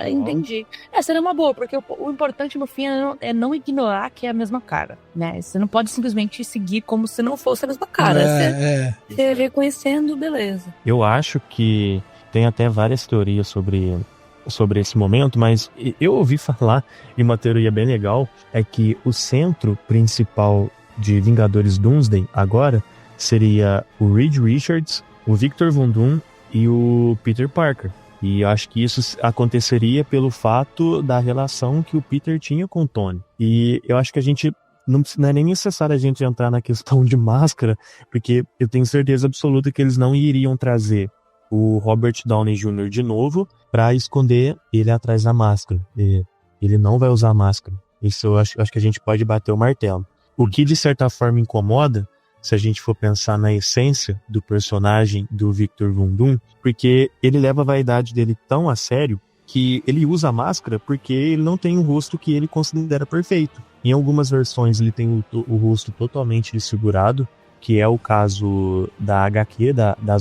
entendi. Seria uma boa, porque o importante no fim é não ignorar que é a mesma cara, né? Você não pode simplesmente seguir como se não fosse a mesma cara. Você reconhecendo, beleza. Eu acho que tem até várias teorias sobre esse momento, mas eu ouvi falar, e uma teoria bem legal, é que o centro principal de Vingadores Doomsday agora seria o Reed Richards, o Victor Von Doom e o Peter Parker. E eu acho que isso aconteceria pelo fato da relação que o Peter tinha com o Tony. E eu acho que a gente não é nem necessário a gente entrar na questão de máscara, porque eu tenho certeza absoluta que eles não iriam trazer o Robert Downey Jr. de novo para esconder ele atrás da máscara. Ele não vai usar máscara. Isso eu acho que a gente pode bater o martelo. O que de certa forma incomoda, se a gente for pensar na essência do personagem do Victor Von Doom, porque ele leva a vaidade dele tão a sério que ele usa a máscara porque ele não tem um rosto que ele considera perfeito. Em algumas versões ele tem o rosto totalmente desfigurado, que é o caso da HQ, da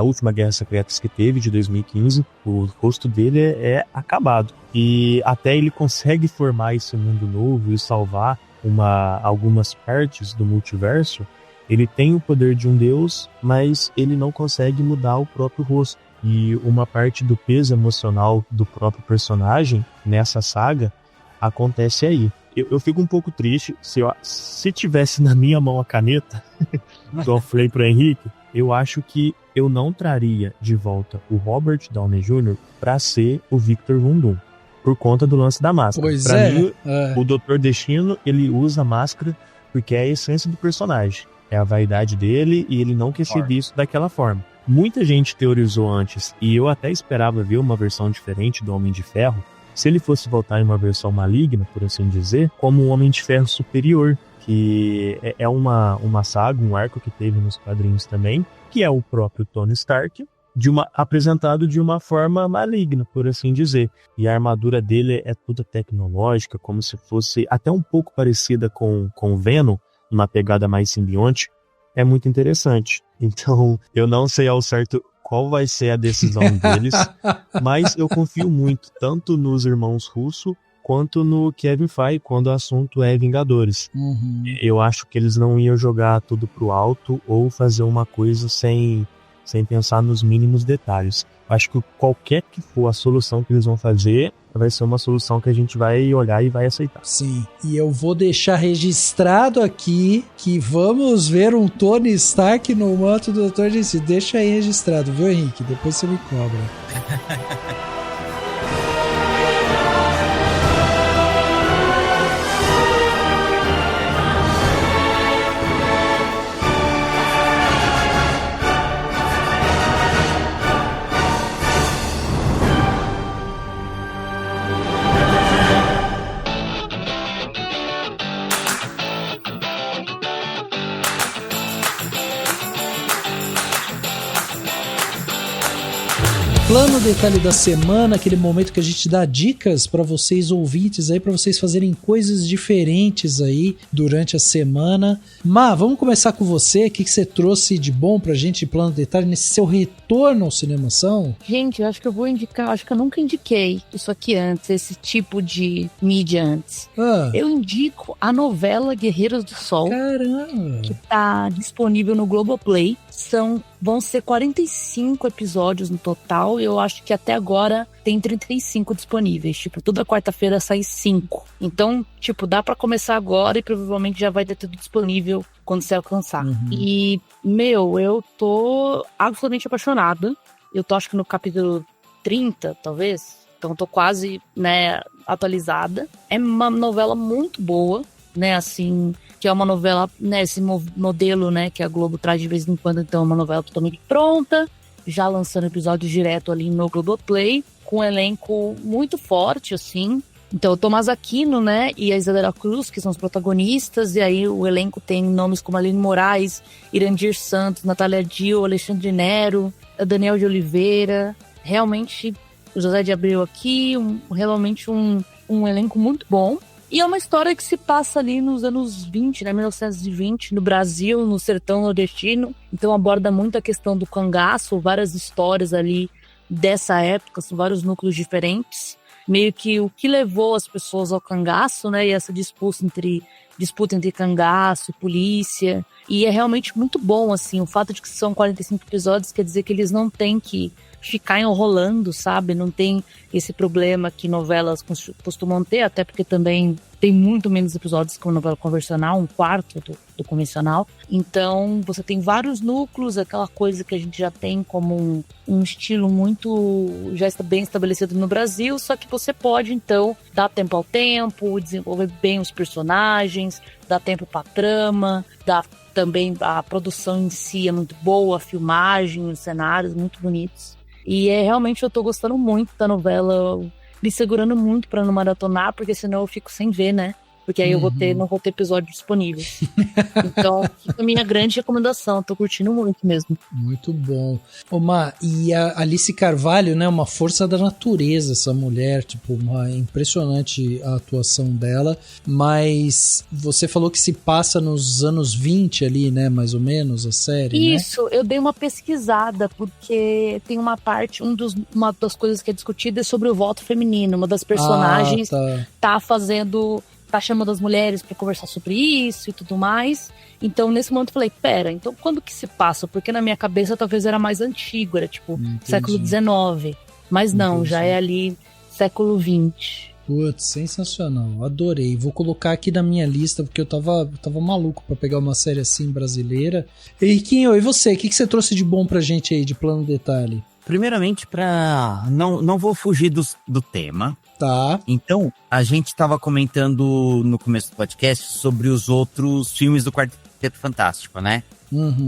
última Guerra Secretas que teve, de 2015. O rosto dele é acabado. E até ele consegue formar esse mundo novo e salvar algumas partes do multiverso. Ele tem o poder de um deus, mas ele não consegue mudar o próprio rosto. E uma parte do peso emocional do próprio personagem nessa saga acontece aí. Eu fico um pouco triste, se tivesse na minha mão a caneta, que eu falei pro Henrique, eu acho que eu não traria de volta o Robert Downey Jr. para ser o Victor Von Doom, por conta do lance da máscara. Pois pra é. mim, o Dr. Destino, ele usa a máscara porque é a essência do personagem, é a vaidade dele e ele não quer ser visto daquela forma. Muita gente teorizou antes, e eu até esperava ver uma versão diferente do Homem de Ferro, se ele fosse voltar em uma versão maligna, por assim dizer, como um Homem de Ferro superior, que é uma saga, um arco que teve nos quadrinhos também, que é o próprio Tony Stark, apresentado de uma forma maligna, por assim dizer. E a armadura dele é toda tecnológica, como se fosse até um pouco parecida com o Venom, uma pegada mais simbionte. É muito interessante. Então, eu não sei ao certo qual vai ser a decisão deles, mas eu confio muito tanto nos irmãos Russo quanto no Kevin Feige quando o assunto é Vingadores. Eu acho que eles não iam jogar tudo pro alto ou fazer uma coisa sem pensar nos mínimos detalhes. Acho que qualquer que for a solução que eles vão fazer, vai ser uma solução que a gente vai olhar e vai aceitar. Sim, e eu vou deixar registrado aqui que vamos ver um Tony Stark no manto do Dr. Destino. Deixa aí registrado, viu, Henrique? Depois você me cobra. Plano Detalhe da semana, aquele momento que a gente dá dicas para vocês ouvintes aí, para vocês fazerem coisas diferentes aí durante a semana. Má, vamos começar com você. O que você trouxe de bom pra gente de Plano Detalhe nesse seu retorno ao Cinemação? Gente, eu acho que eu vou indicar, acho que eu nunca indiquei isso aqui antes, esse tipo de mídia antes. Eu indico a novela Guerreiros do Sol. Caramba! Que tá disponível no Globoplay. Vão ser 45 episódios no total. Eu acho que até agora tem 35 disponíveis. Tipo, toda quarta-feira sai 5. Então, tipo, dá pra começar agora e provavelmente já vai ter tudo disponível quando você alcançar. E, eu tô absolutamente apaixonada. Eu tô, acho que no capítulo 30, talvez. Então, eu tô quase, atualizada. É uma novela muito boa, assim... que é uma novela, esse modelo, que a Globo traz de vez em quando, então é uma novela totalmente pronta, já lançando episódios direto ali no Globoplay, com um elenco muito forte, assim. Então o Tomás Aquino, e a Isadora Cruz, que são os protagonistas, e aí o elenco tem nomes como Aline Moraes, Irandir Santos, Natália Dill, Alexandre Nero, Daniel de Oliveira, realmente o José de Abreu aqui, realmente um elenco muito bom. E é uma história que se passa ali nos anos 20, 1920, no Brasil, no sertão nordestino. Então aborda muito a questão do cangaço, várias histórias ali dessa época, são vários núcleos diferentes. Meio que o que levou as pessoas ao cangaço, e essa disputa entre cangaço e polícia. E é realmente muito bom, assim, o fato de que são 45 episódios quer dizer que eles não têm que ficar enrolando, sabe? Não tem esse problema que novelas costumam ter, até porque também tem muito menos episódios que uma novela convencional, 1/4 do convencional. Então, você tem vários núcleos, aquela coisa que a gente já tem como um estilo muito já está bem estabelecido no Brasil, só que você pode, então, dar tempo ao tempo, desenvolver bem os personagens, dar tempo pra trama, dar também a produção em si é muito boa, a filmagem, os cenários muito bonitos. E realmente eu tô gostando muito da novela, me segurando muito pra não maratonar, porque senão eu fico sem ver, Porque aí eu não vou ter episódio disponível. Então, fica a minha grande recomendação, tô curtindo muito mesmo. Muito bom. Má, e a Alice Carvalho, uma força da natureza, essa mulher, impressionante a atuação dela, mas você falou que se passa nos anos 20 ali, mais ou menos, a série, Isso, eu dei uma pesquisada, porque tem uma parte, uma das coisas que é discutida é sobre o voto feminino, uma das personagens tá chamando as mulheres para conversar sobre isso e tudo mais. Então, nesse momento, eu falei, pera, então quando que se passa? Porque na minha cabeça talvez era mais antigo, era século XIX. Mas não, já é ali século XX. Putz, sensacional, adorei. Vou colocar aqui na minha lista, porque eu tava maluco pra pegar uma série assim brasileira. E Riquinho, e você? O que você trouxe de bom pra gente aí, de Plano Detalhe? Primeiramente, não vou fugir do tema. Tá. Então, a gente estava comentando no começo do podcast sobre os outros filmes do Quarteto Fantástico,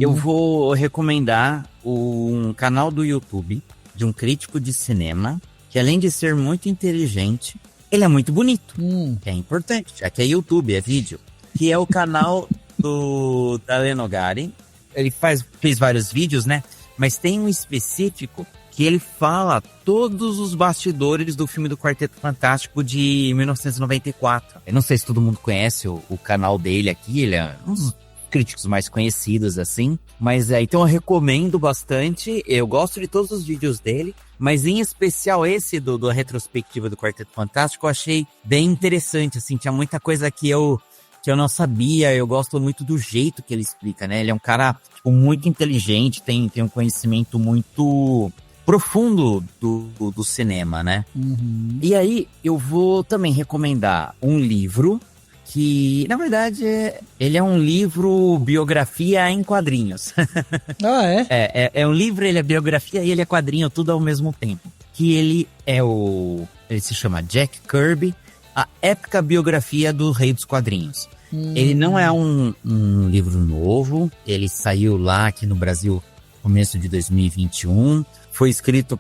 Eu vou recomendar um canal do YouTube de um crítico de cinema que, além de ser muito inteligente, ele é muito bonito, que é importante, já que é YouTube, é vídeo, que é o canal do Dalle Nogari. Ele fez vários vídeos, mas tem um específico que ele fala todos os bastidores do filme do Quarteto Fantástico de 1994. Eu não sei se todo mundo conhece o canal dele aqui, ele é um dos críticos mais conhecidos, assim. Mas então eu recomendo bastante, eu gosto de todos os vídeos dele, mas em especial esse da retrospectiva do Quarteto Fantástico eu achei bem interessante, assim, tinha muita coisa que eu não sabia, eu gosto muito do jeito que ele explica, Ele é um cara muito inteligente, tem um conhecimento muito profundo do cinema, E aí, eu vou também recomendar um livro que, na verdade, ele é um livro biografia em quadrinhos. Ah, é? É um livro, ele é biografia e ele é quadrinho, tudo ao mesmo tempo. Que ele se chama Jack Kirby, a épica biografia do Rei dos Quadrinhos. Ele não é um livro novo, ele saiu lá aqui no Brasil no começo de 2021, foi escrito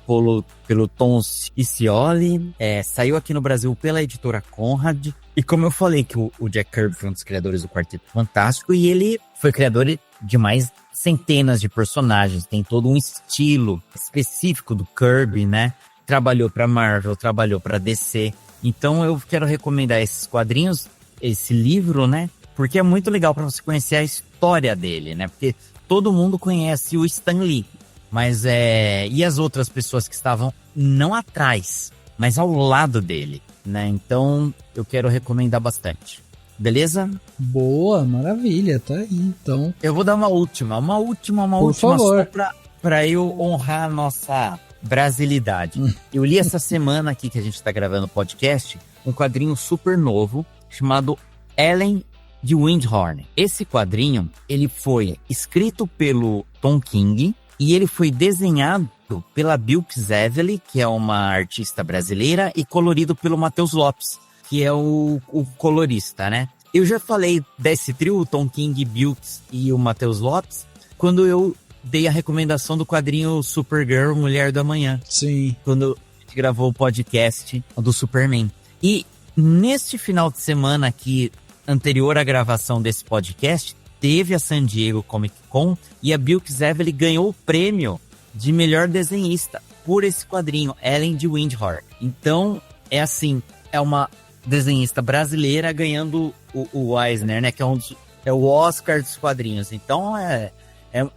pelo Tom Scioli, saiu aqui no Brasil pela editora Conrad, e como eu falei que o Jack Kirby foi um dos criadores do Quarteto Fantástico, e ele foi criador de mais centenas de personagens, tem todo um estilo específico do Kirby, né? Trabalhou para Marvel, trabalhou para DC. Então eu quero recomendar esses quadrinhos, esse livro, né? Porque é muito legal para você conhecer a história dele, né? Porque todo mundo conhece o Stan Lee, mas e as outras pessoas que estavam não atrás, mas ao lado dele, né? Então eu quero recomendar bastante. Beleza? Boa, maravilha, tá aí, então. Eu vou dar uma última Por favor. só pra eu honrar a nossa brasilidade. Eu li essa semana aqui que a gente tá gravando o podcast, um quadrinho super novo, chamado Ellen de Windhorn. Esse quadrinho, ele foi escrito pelo Tom King e ele foi desenhado pela Bilks Evely, que é uma artista brasileira, e colorido pelo Matheus Lopes, que é o colorista, né? Eu já falei desse trio, o Tom King, Bilks e o Matheus Lopes, quando eu dei a recomendação do quadrinho Supergirl, Mulher do Amanhã. Sim. Quando a gente gravou o podcast do Superman. E neste final de semana aqui, anterior à gravação desse podcast, teve a San Diego Comic Con e a Bilks Evely ganhou o prêmio de melhor desenhista por esse quadrinho, Ellen de Windhorn. Então, é assim, é uma desenhista brasileira ganhando o Eisner, né? Que é o Oscar dos quadrinhos. Então é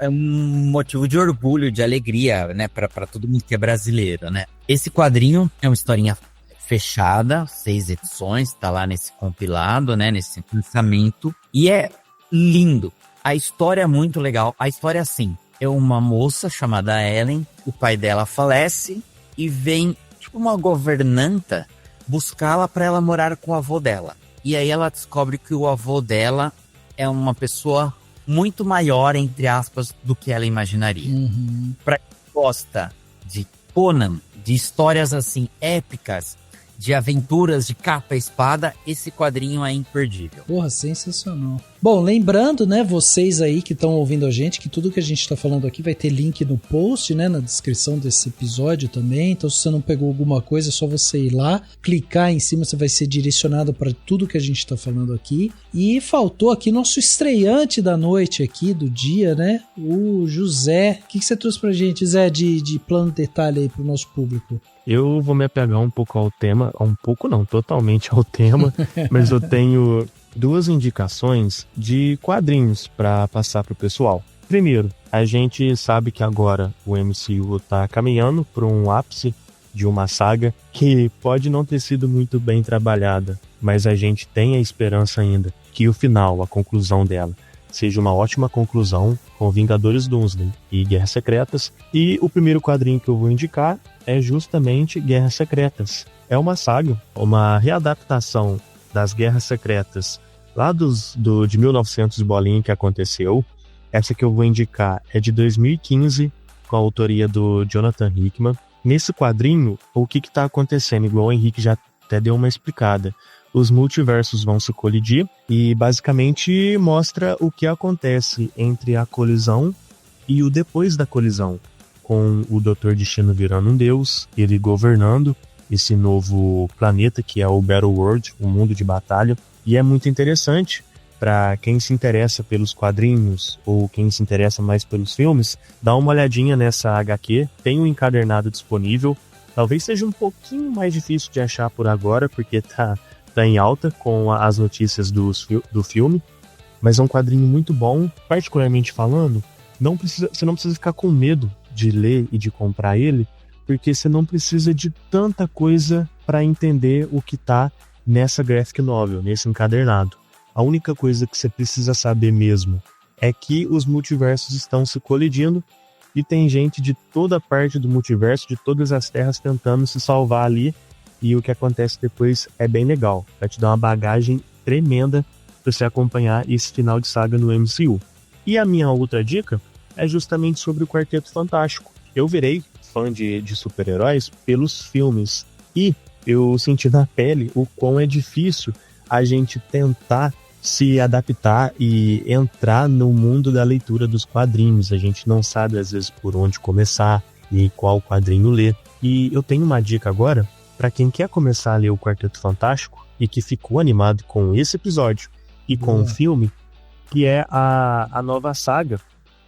um motivo de orgulho, de alegria, né? Para todo mundo que é brasileiro, né? Esse quadrinho é uma historinha fechada, 6 edições, tá lá nesse compilado, né? Nesse lançamento. E é lindo. A história é muito legal. A história, assim, é uma moça chamada Ellen, o pai dela falece e vem, tipo, uma governanta buscá-la para ela morar com o avô dela. E aí ela descobre que o avô dela é uma pessoa muito maior, entre aspas, do que ela imaginaria. Para quem gosta de Conan, de histórias assim épicas, de aventuras de capa e espada, esse quadrinho é imperdível. Porra, sensacional. Bom, lembrando, né, vocês aí que estão ouvindo a gente, que tudo que a gente está falando aqui vai ter link no post, né, na descrição desse episódio também. Então, se você não pegou alguma coisa, é só você ir lá, clicar em cima, você vai ser direcionado para tudo que a gente está falando aqui. E faltou aqui nosso estreante da noite aqui, do dia, né, o José. O que você trouxe pra gente, Zé, de plano de detalhe aí pro nosso público? Eu vou me apegar um pouco ao tema, totalmente ao tema, mas eu tenho 2 indicações de quadrinhos para passar pro pessoal. Primeiro, a gente sabe que agora o MCU está caminhando para um ápice de uma saga que pode não ter sido muito bem trabalhada, mas a gente tem a esperança ainda que o final, a conclusão dela, seja uma ótima conclusão com Vingadores Doomsday e Guerras Secretas. E o primeiro quadrinho que eu vou indicar é justamente Guerras Secretas. É uma saga, uma readaptação das Guerras Secretas lá de 1900 bolinha que aconteceu. Essa que eu vou indicar é de 2015, com a autoria do Jonathan Hickman. Nesse quadrinho, o que está acontecendo? Igual o Henrique já até deu uma explicada. Os multiversos vão se colidir e basicamente mostra o que acontece entre a colisão e o depois da colisão, com o Dr. Destino virando um deus, ele governando esse novo planeta que é o Battleworld, o mundo de batalha. E é muito interessante para quem se interessa pelos quadrinhos ou quem se interessa mais pelos filmes, dá uma olhadinha nessa HQ, tem um encadernado disponível. Talvez seja um pouquinho mais difícil de achar por agora, porque tá em alta com as notícias do filme, mas é um quadrinho muito bom. Particularmente falando, você não precisa ficar com medo de ler e de comprar ele, porque você não precisa de tanta coisa para entender o que tá nessa graphic novel, nesse encadernado. A única coisa que você precisa saber mesmo é que os multiversos estão se colidindo e tem gente de toda parte do multiverso, de todas as terras, tentando se salvar ali. E o que acontece depois é bem legal. Vai te dar uma bagagem tremenda para você acompanhar esse final de saga no MCU. E a minha outra dica é justamente sobre o Quarteto Fantástico. Eu virei fã de super-heróis pelos filmes. E eu senti na pele o quão é difícil a gente tentar se adaptar e entrar no mundo da leitura dos quadrinhos. A gente não sabe, às vezes, por onde começar e qual quadrinho ler. E eu tenho uma dica agora para quem quer começar a ler o Quarteto Fantástico e que ficou animado com esse episódio e com o filme. que é a nova saga,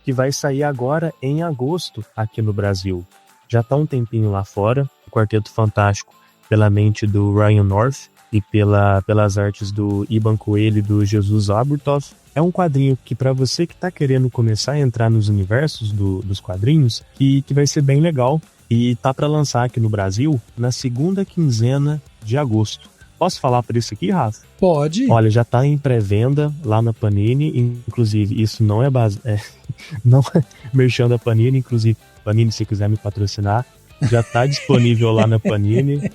que vai sair agora em agosto aqui no Brasil. Já tá um tempinho lá fora, o Quarteto Fantástico, pela mente do Ryan North e pelas artes do Iban Coelho e do Jesus Aburtov. É um quadrinho que, para você que tá querendo começar a entrar nos universos dos quadrinhos, que vai ser bem legal. E tá para lançar aqui no Brasil na segunda quinzena de agosto. Posso falar por isso aqui, Rafa? Pode. Olha, já tá em pré-venda lá na Panini, inclusive isso não é não é merchan da Panini, inclusive Panini, se quiser me patrocinar, já tá disponível lá na Panini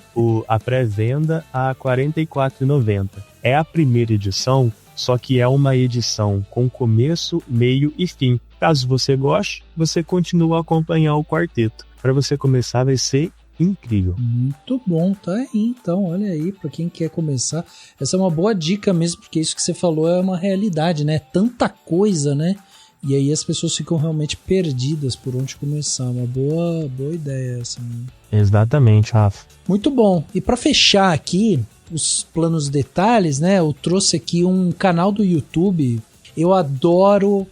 a pré-venda a R$ 44,90. É a primeira edição, só que é uma edição com começo, meio e fim. Caso você goste, você continua a acompanhar o quarteto. Para você começar vai ser incrível. Muito bom, tá aí então, olha aí, pra quem quer começar, essa é uma boa dica mesmo, porque isso que você falou é uma realidade, né, tanta coisa, né, e aí as pessoas ficam realmente perdidas por onde começar, uma boa ideia essa, né? Exatamente, Rafa. Muito bom, e pra fechar aqui os planos detalhes, né, eu trouxe aqui um canal do YouTube. Eu adoro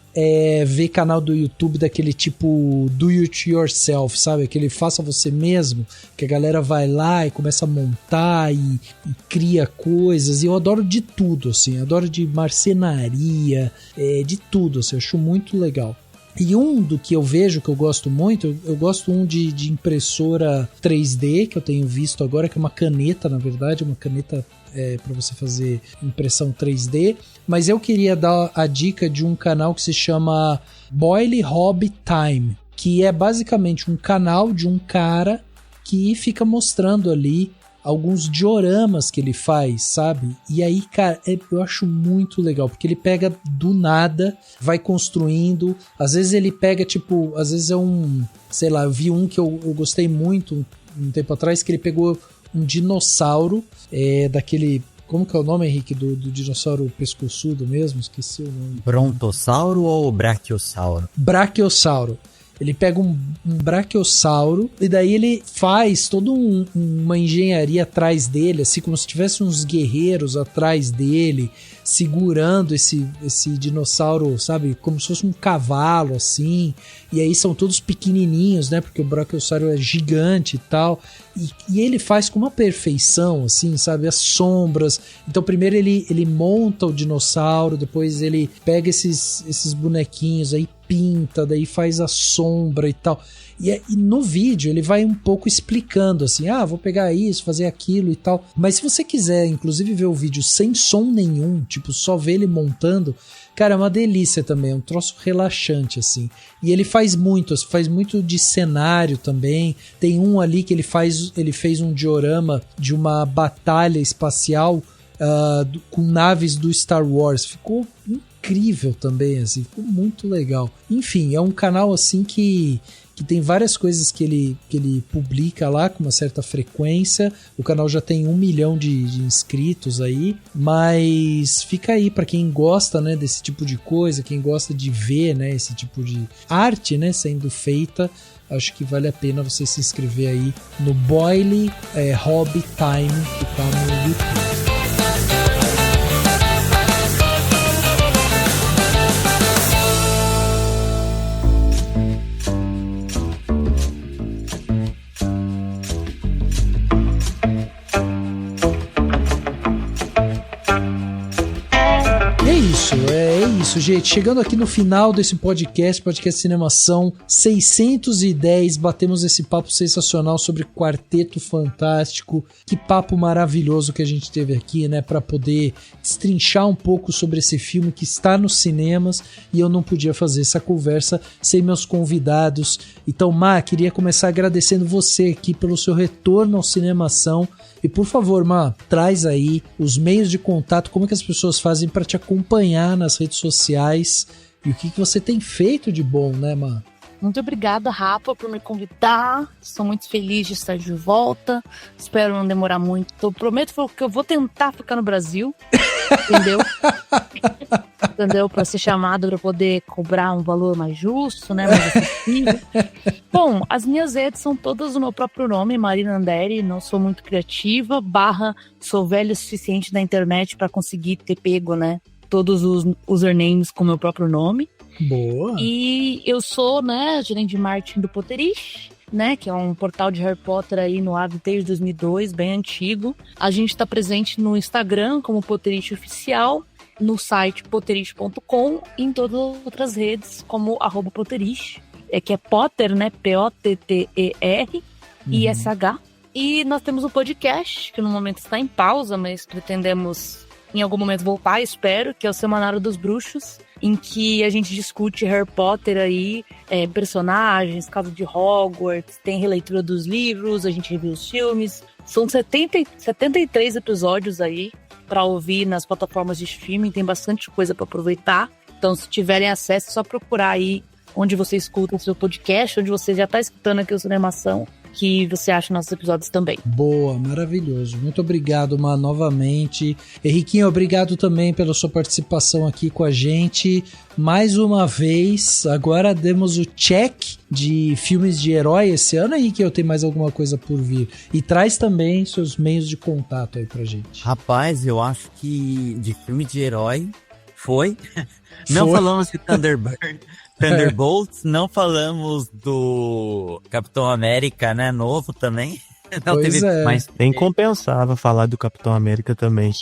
ver canal do YouTube daquele tipo do it yourself, sabe? Aquele faça você mesmo, que a galera vai lá e começa a montar e cria coisas. E eu adoro de tudo, assim. Adoro de marcenaria, de tudo, assim. Eu acho muito legal. E um do que eu vejo, que eu gosto muito, eu gosto de impressora 3D, que eu tenho visto agora, que é uma caneta, na verdade, uma caneta para você fazer impressão 3D, mas eu queria dar a dica de um canal que se chama Boyle Hobby Time, que é basicamente um canal de um cara que fica mostrando ali alguns dioramas que ele faz, sabe? E aí, cara, eu acho muito legal, porque ele pega do nada, vai construindo, às vezes ele pega, tipo, às vezes é sei lá, eu vi um que eu gostei muito um tempo atrás, que ele pegou um dinossauro, daquele... Como que é o nome, Henrique, do dinossauro pescoçudo mesmo? Esqueci o nome. Brontossauro ou Brachiosauro? Brachiosauro. Ele pega um brachiossauro e daí ele faz toda uma engenharia atrás dele, assim como se tivesse uns guerreiros atrás dele, segurando esse dinossauro, sabe? Como se fosse um cavalo, assim. E aí são todos pequenininhos, né? Porque o brachiosauro é gigante e tal. E ele faz com uma perfeição, assim, sabe? As sombras. Então primeiro ele monta o dinossauro, depois ele pega esses bonequinhos aí, pinta, daí faz a sombra e tal. E no vídeo ele vai um pouco explicando assim, vou pegar isso, fazer aquilo e tal. Mas se você quiser, inclusive, ver o vídeo sem som nenhum, tipo, só ver ele montando, cara, é uma delícia também, é um troço relaxante, assim. E ele faz muito de cenário também. Tem um ali que ele fez um diorama de uma batalha espacial com naves do Star Wars. Ficou incrível também, assim, ficou muito legal. Enfim, é um canal assim que tem várias coisas que ele publica lá com uma certa frequência. O canal já tem 1 milhão de inscritos aí, mas fica aí para quem gosta, né, desse tipo de coisa, quem gosta de ver, né, esse tipo de arte, né, sendo feita. Acho que vale a pena você se inscrever aí no Boyle Hobby Time, que tá no YouTube. É isso, gente. Chegando aqui no final desse podcast Cinemação 610, batemos esse papo sensacional sobre Quarteto Fantástico. Que papo maravilhoso que a gente teve aqui, né? Pra poder destrinchar um pouco sobre esse filme que está nos cinemas, e eu não podia fazer essa conversa sem meus convidados. Então, Má, queria começar agradecendo você aqui pelo seu retorno ao Cinemação. E por favor, Má, traz aí os meios de contato, como que as pessoas fazem para te acompanhar nas redes sociais e o que você tem feito de bom, né, Má? Muito obrigada, Rafa, por me convidar. Estou muito feliz de estar de volta. Espero não demorar muito. Eu prometo que eu vou tentar ficar no Brasil. Entendeu? Entendeu? Para ser chamado, para poder cobrar um valor mais justo, né? Mais acessível. Bom, as minhas redes são todas no meu próprio nome, Marina Andere. Não sou muito criativa. / sou velho o suficiente na internet para conseguir ter pego, né? todos os usernames com meu próprio nome. Boa! E eu sou, né, gerente de marketing do Potterish, né, que é um portal de Harry Potter aí no ar desde 2002, bem antigo. A gente está presente no Instagram como Potterish Oficial, no site potterish.com e em todas as outras redes como @Potterish, que é Potter, né, P-O-T-T-E-R, I-S-H. E nós temos um podcast, que no momento está em pausa, mas pretendemos em algum momento voltar, espero, que é o Semanário dos Bruxos, em que a gente discute Harry Potter aí, personagens, caso de Hogwarts, tem releitura dos livros, a gente review os filmes. São 73 episódios aí para ouvir nas plataformas de streaming, tem bastante coisa para aproveitar. Então, se tiverem acesso, é só procurar aí onde você escuta o seu podcast, onde você já está escutando aqui o Cinemação, que você acha nossos episódios também. Boa, maravilhoso. Muito obrigado, Má, novamente. Henriquinho, obrigado também pela sua participação aqui com a gente. Mais uma vez, agora demos o check de filmes de herói esse ano, aí que eu tenho mais alguma coisa por vir. E traz também seus meios de contato aí pra gente. Rapaz, eu acho que de filme de herói foi. Não falamos de Thunderbolts, não falamos do Capitão América, né, novo também. Não pois teve, mas nem compensava falar do Capitão América também.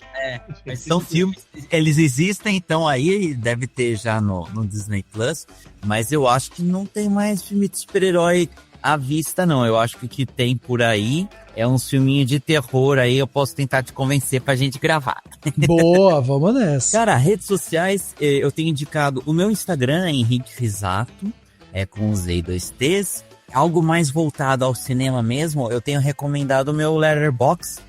Mas são filmes, eles existem, então aí deve ter já no Disney Plus, mas eu acho que não tem mais filme de super-herói à vista, não. Eu acho que o que tem por aí é uns filminhos de terror aí, eu posso tentar te convencer pra gente gravar. Boa, vamos nessa. Cara, redes sociais, eu tenho indicado o meu Instagram, Henrique Risato, com os Z e 2 T's. Algo mais voltado ao cinema mesmo, eu tenho recomendado o meu Letterboxd,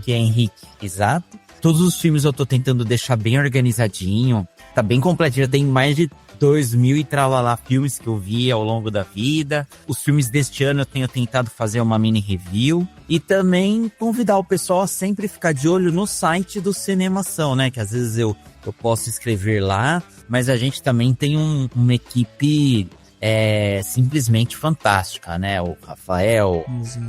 que é Henrique Risato. Todos os filmes eu tô tentando deixar bem organizadinho, tá bem completinho, já tem mais de 2.000 e tralalá filmes que eu vi ao longo da vida. Os filmes deste ano eu tenho tentado fazer uma mini review e também convidar o pessoal a sempre ficar de olho no site do Cinemação, né? Que às vezes eu posso escrever lá, mas a gente também tem uma equipe simplesmente fantástica, né? O Rafael,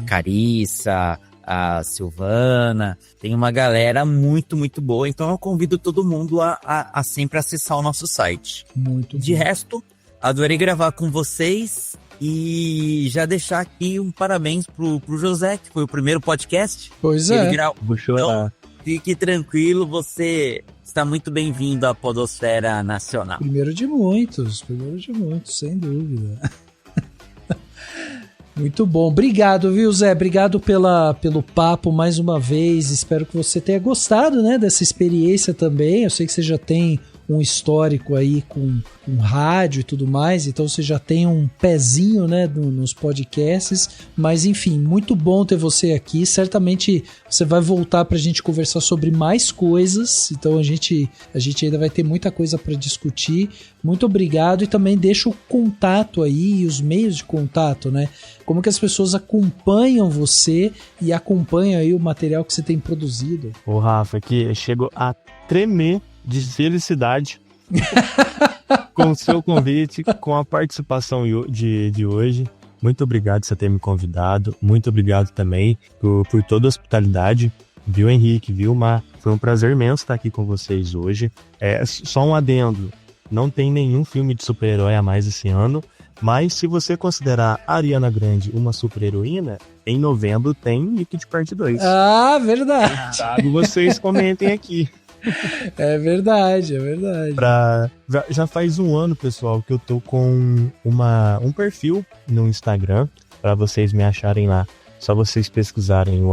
Carissa, a Silvana, tem uma galera muito, muito boa, então eu convido todo mundo a sempre acessar o nosso site. Muito de bom. resto, adorei gravar com vocês e já deixar aqui um parabéns pro José, que foi o primeiro podcast. Pois é. Vou chorar. Então, fique tranquilo, você está muito bem-vindo à Podosfera Nacional. Primeiro de muitos, sem dúvida. Muito bom. Obrigado, viu, Zé? Obrigado pelo papo mais uma vez. Espero que você tenha gostado, né, dessa experiência também. Eu sei que você já tem um histórico aí com rádio e tudo mais, então você já tem um pezinho, né, nos podcasts, mas enfim, muito bom ter você aqui. Certamente você vai voltar pra gente conversar sobre mais coisas, então a gente ainda vai ter muita coisa para discutir. Muito obrigado, e também deixa o contato aí, os meios de contato, né? Como que as pessoas acompanham você e acompanham aí o material que você tem produzido. Ô, Rafa, aqui chego a tremer de felicidade com o seu convite, com a participação de hoje. Muito obrigado por você ter me convidado. Muito obrigado também por toda a hospitalidade. Viu, Henrique? Viu, Má? Foi um prazer imenso estar aqui com vocês hoje. Só um adendo. Não tem nenhum filme de super-herói a mais esse ano, mas se você considerar a Ariana Grande uma super-heroína, em novembro tem Wicked Parte 2. Ah, verdade. Caso vocês comentem aqui. É verdade. Já faz um ano, pessoal, que eu tô com um perfil no Instagram, para vocês me acharem lá. Só vocês pesquisarem o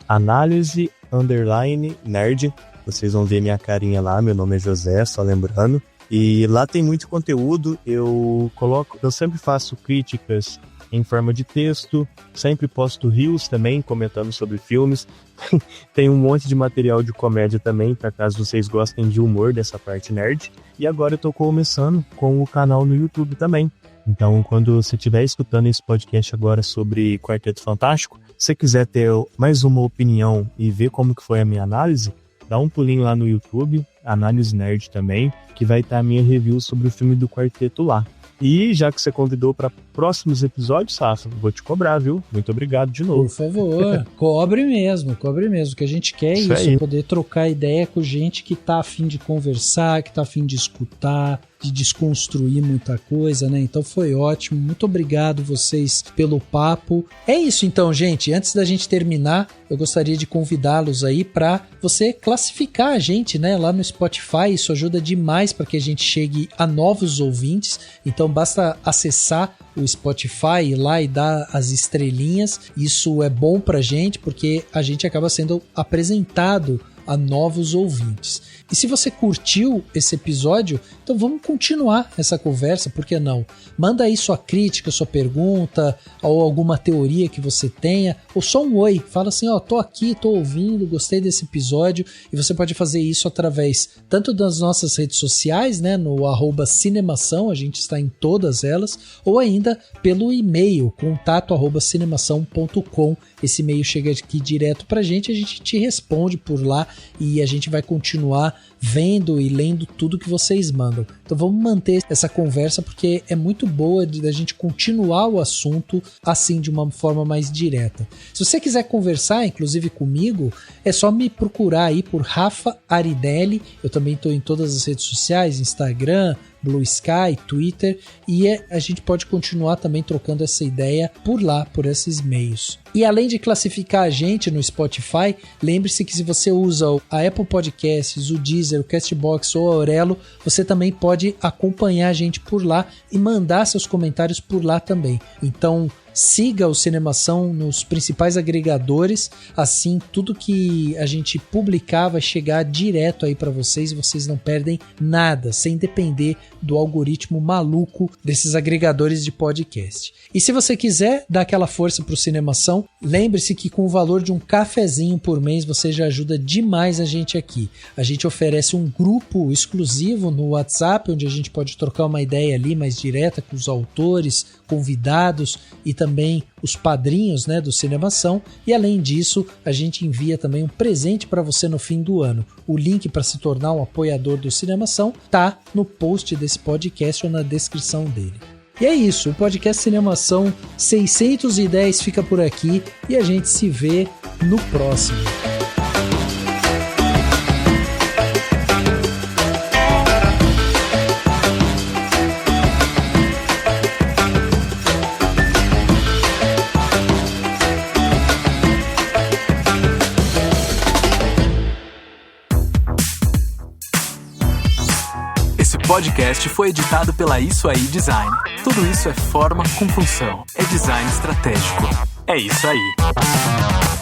@análise_nerd. Vocês vão ver minha carinha lá, meu nome é José, só lembrando. E lá tem muito conteúdo, eu sempre faço críticas em forma de texto, sempre posto reels também, comentando sobre filmes. Tem um monte de material de comédia também, para caso vocês gostem de humor dessa parte nerd. E agora eu tô começando com o canal no YouTube também. Então, quando você estiver escutando esse podcast agora sobre Quarteto Fantástico, se você quiser ter mais uma opinião e ver como que foi a minha análise, dá um pulinho lá no YouTube, Análise Nerd também, que vai estar a minha review sobre o filme do Quarteto lá. E já que você convidou para próximos episódios, Rafa, vou te cobrar, viu? Muito obrigado de novo. Por favor, cobre mesmo. O que a gente quer é isso, poder trocar ideia com gente que tá a fim de conversar, que tá a fim de escutar, de desconstruir muita coisa, né? Então foi ótimo, muito obrigado vocês pelo papo. É isso então, gente, antes da gente terminar, eu gostaria de convidá-los aí para você classificar a gente, né, lá no Spotify. Isso ajuda demais para que a gente chegue a novos ouvintes, então basta acessar o Spotify, ir lá e dar as estrelinhas. Isso é bom pra gente porque a gente acaba sendo apresentado a novos ouvintes. E se você curtiu esse episódio, então vamos continuar essa conversa, por que não? Manda aí sua crítica, sua pergunta, ou alguma teoria que você tenha, ou só um oi, fala assim, ó, tô aqui, tô ouvindo, gostei desse episódio, e você pode fazer isso através tanto das nossas redes sociais, né, no @cinemação, a gente está em todas elas, ou ainda pelo e-mail, contato@cinemação.com. Esse e-mail chega aqui direto pra gente, a gente te responde por lá e a gente vai continuar vendo e lendo tudo que vocês mandam. Então vamos manter essa conversa porque é muito boa da gente continuar o assunto assim de uma forma mais direta. Se você quiser conversar, inclusive comigo, é só me procurar aí por Rafa Aridelli. Eu também estou em todas as redes sociais, Instagram, Blue Sky, Twitter, e a gente pode continuar também trocando essa ideia por lá, por esses meios. E além de classificar a gente no Spotify, lembre-se que se você usa a Apple Podcasts, o Deezer, o Castbox ou a Aurelo, você também pode acompanhar a gente por lá e mandar seus comentários por lá também. Então, siga o Cinemação nos principais agregadores, assim tudo que a gente publicar vai chegar direto aí para vocês e vocês não perdem nada, sem depender do algoritmo maluco desses agregadores de podcast. E se você quiser dar aquela força pro Cinemação, lembre-se que com o valor de um cafezinho por mês você já ajuda demais a gente aqui. A gente oferece um grupo exclusivo no WhatsApp, onde a gente pode trocar uma ideia ali mais direta com os autores, convidados e também os padrinhos, né, do Cinemação, e além disso a gente envia também um presente para você no fim do ano. O link para se tornar um apoiador do Cinemação tá no post desse podcast ou na descrição dele. E é isso, o podcast Cinemação 610 fica por aqui e a gente se vê no próximo. Esse podcast foi editado pela Isso Aí Design. Tudo isso é forma com função. É design estratégico. É isso aí.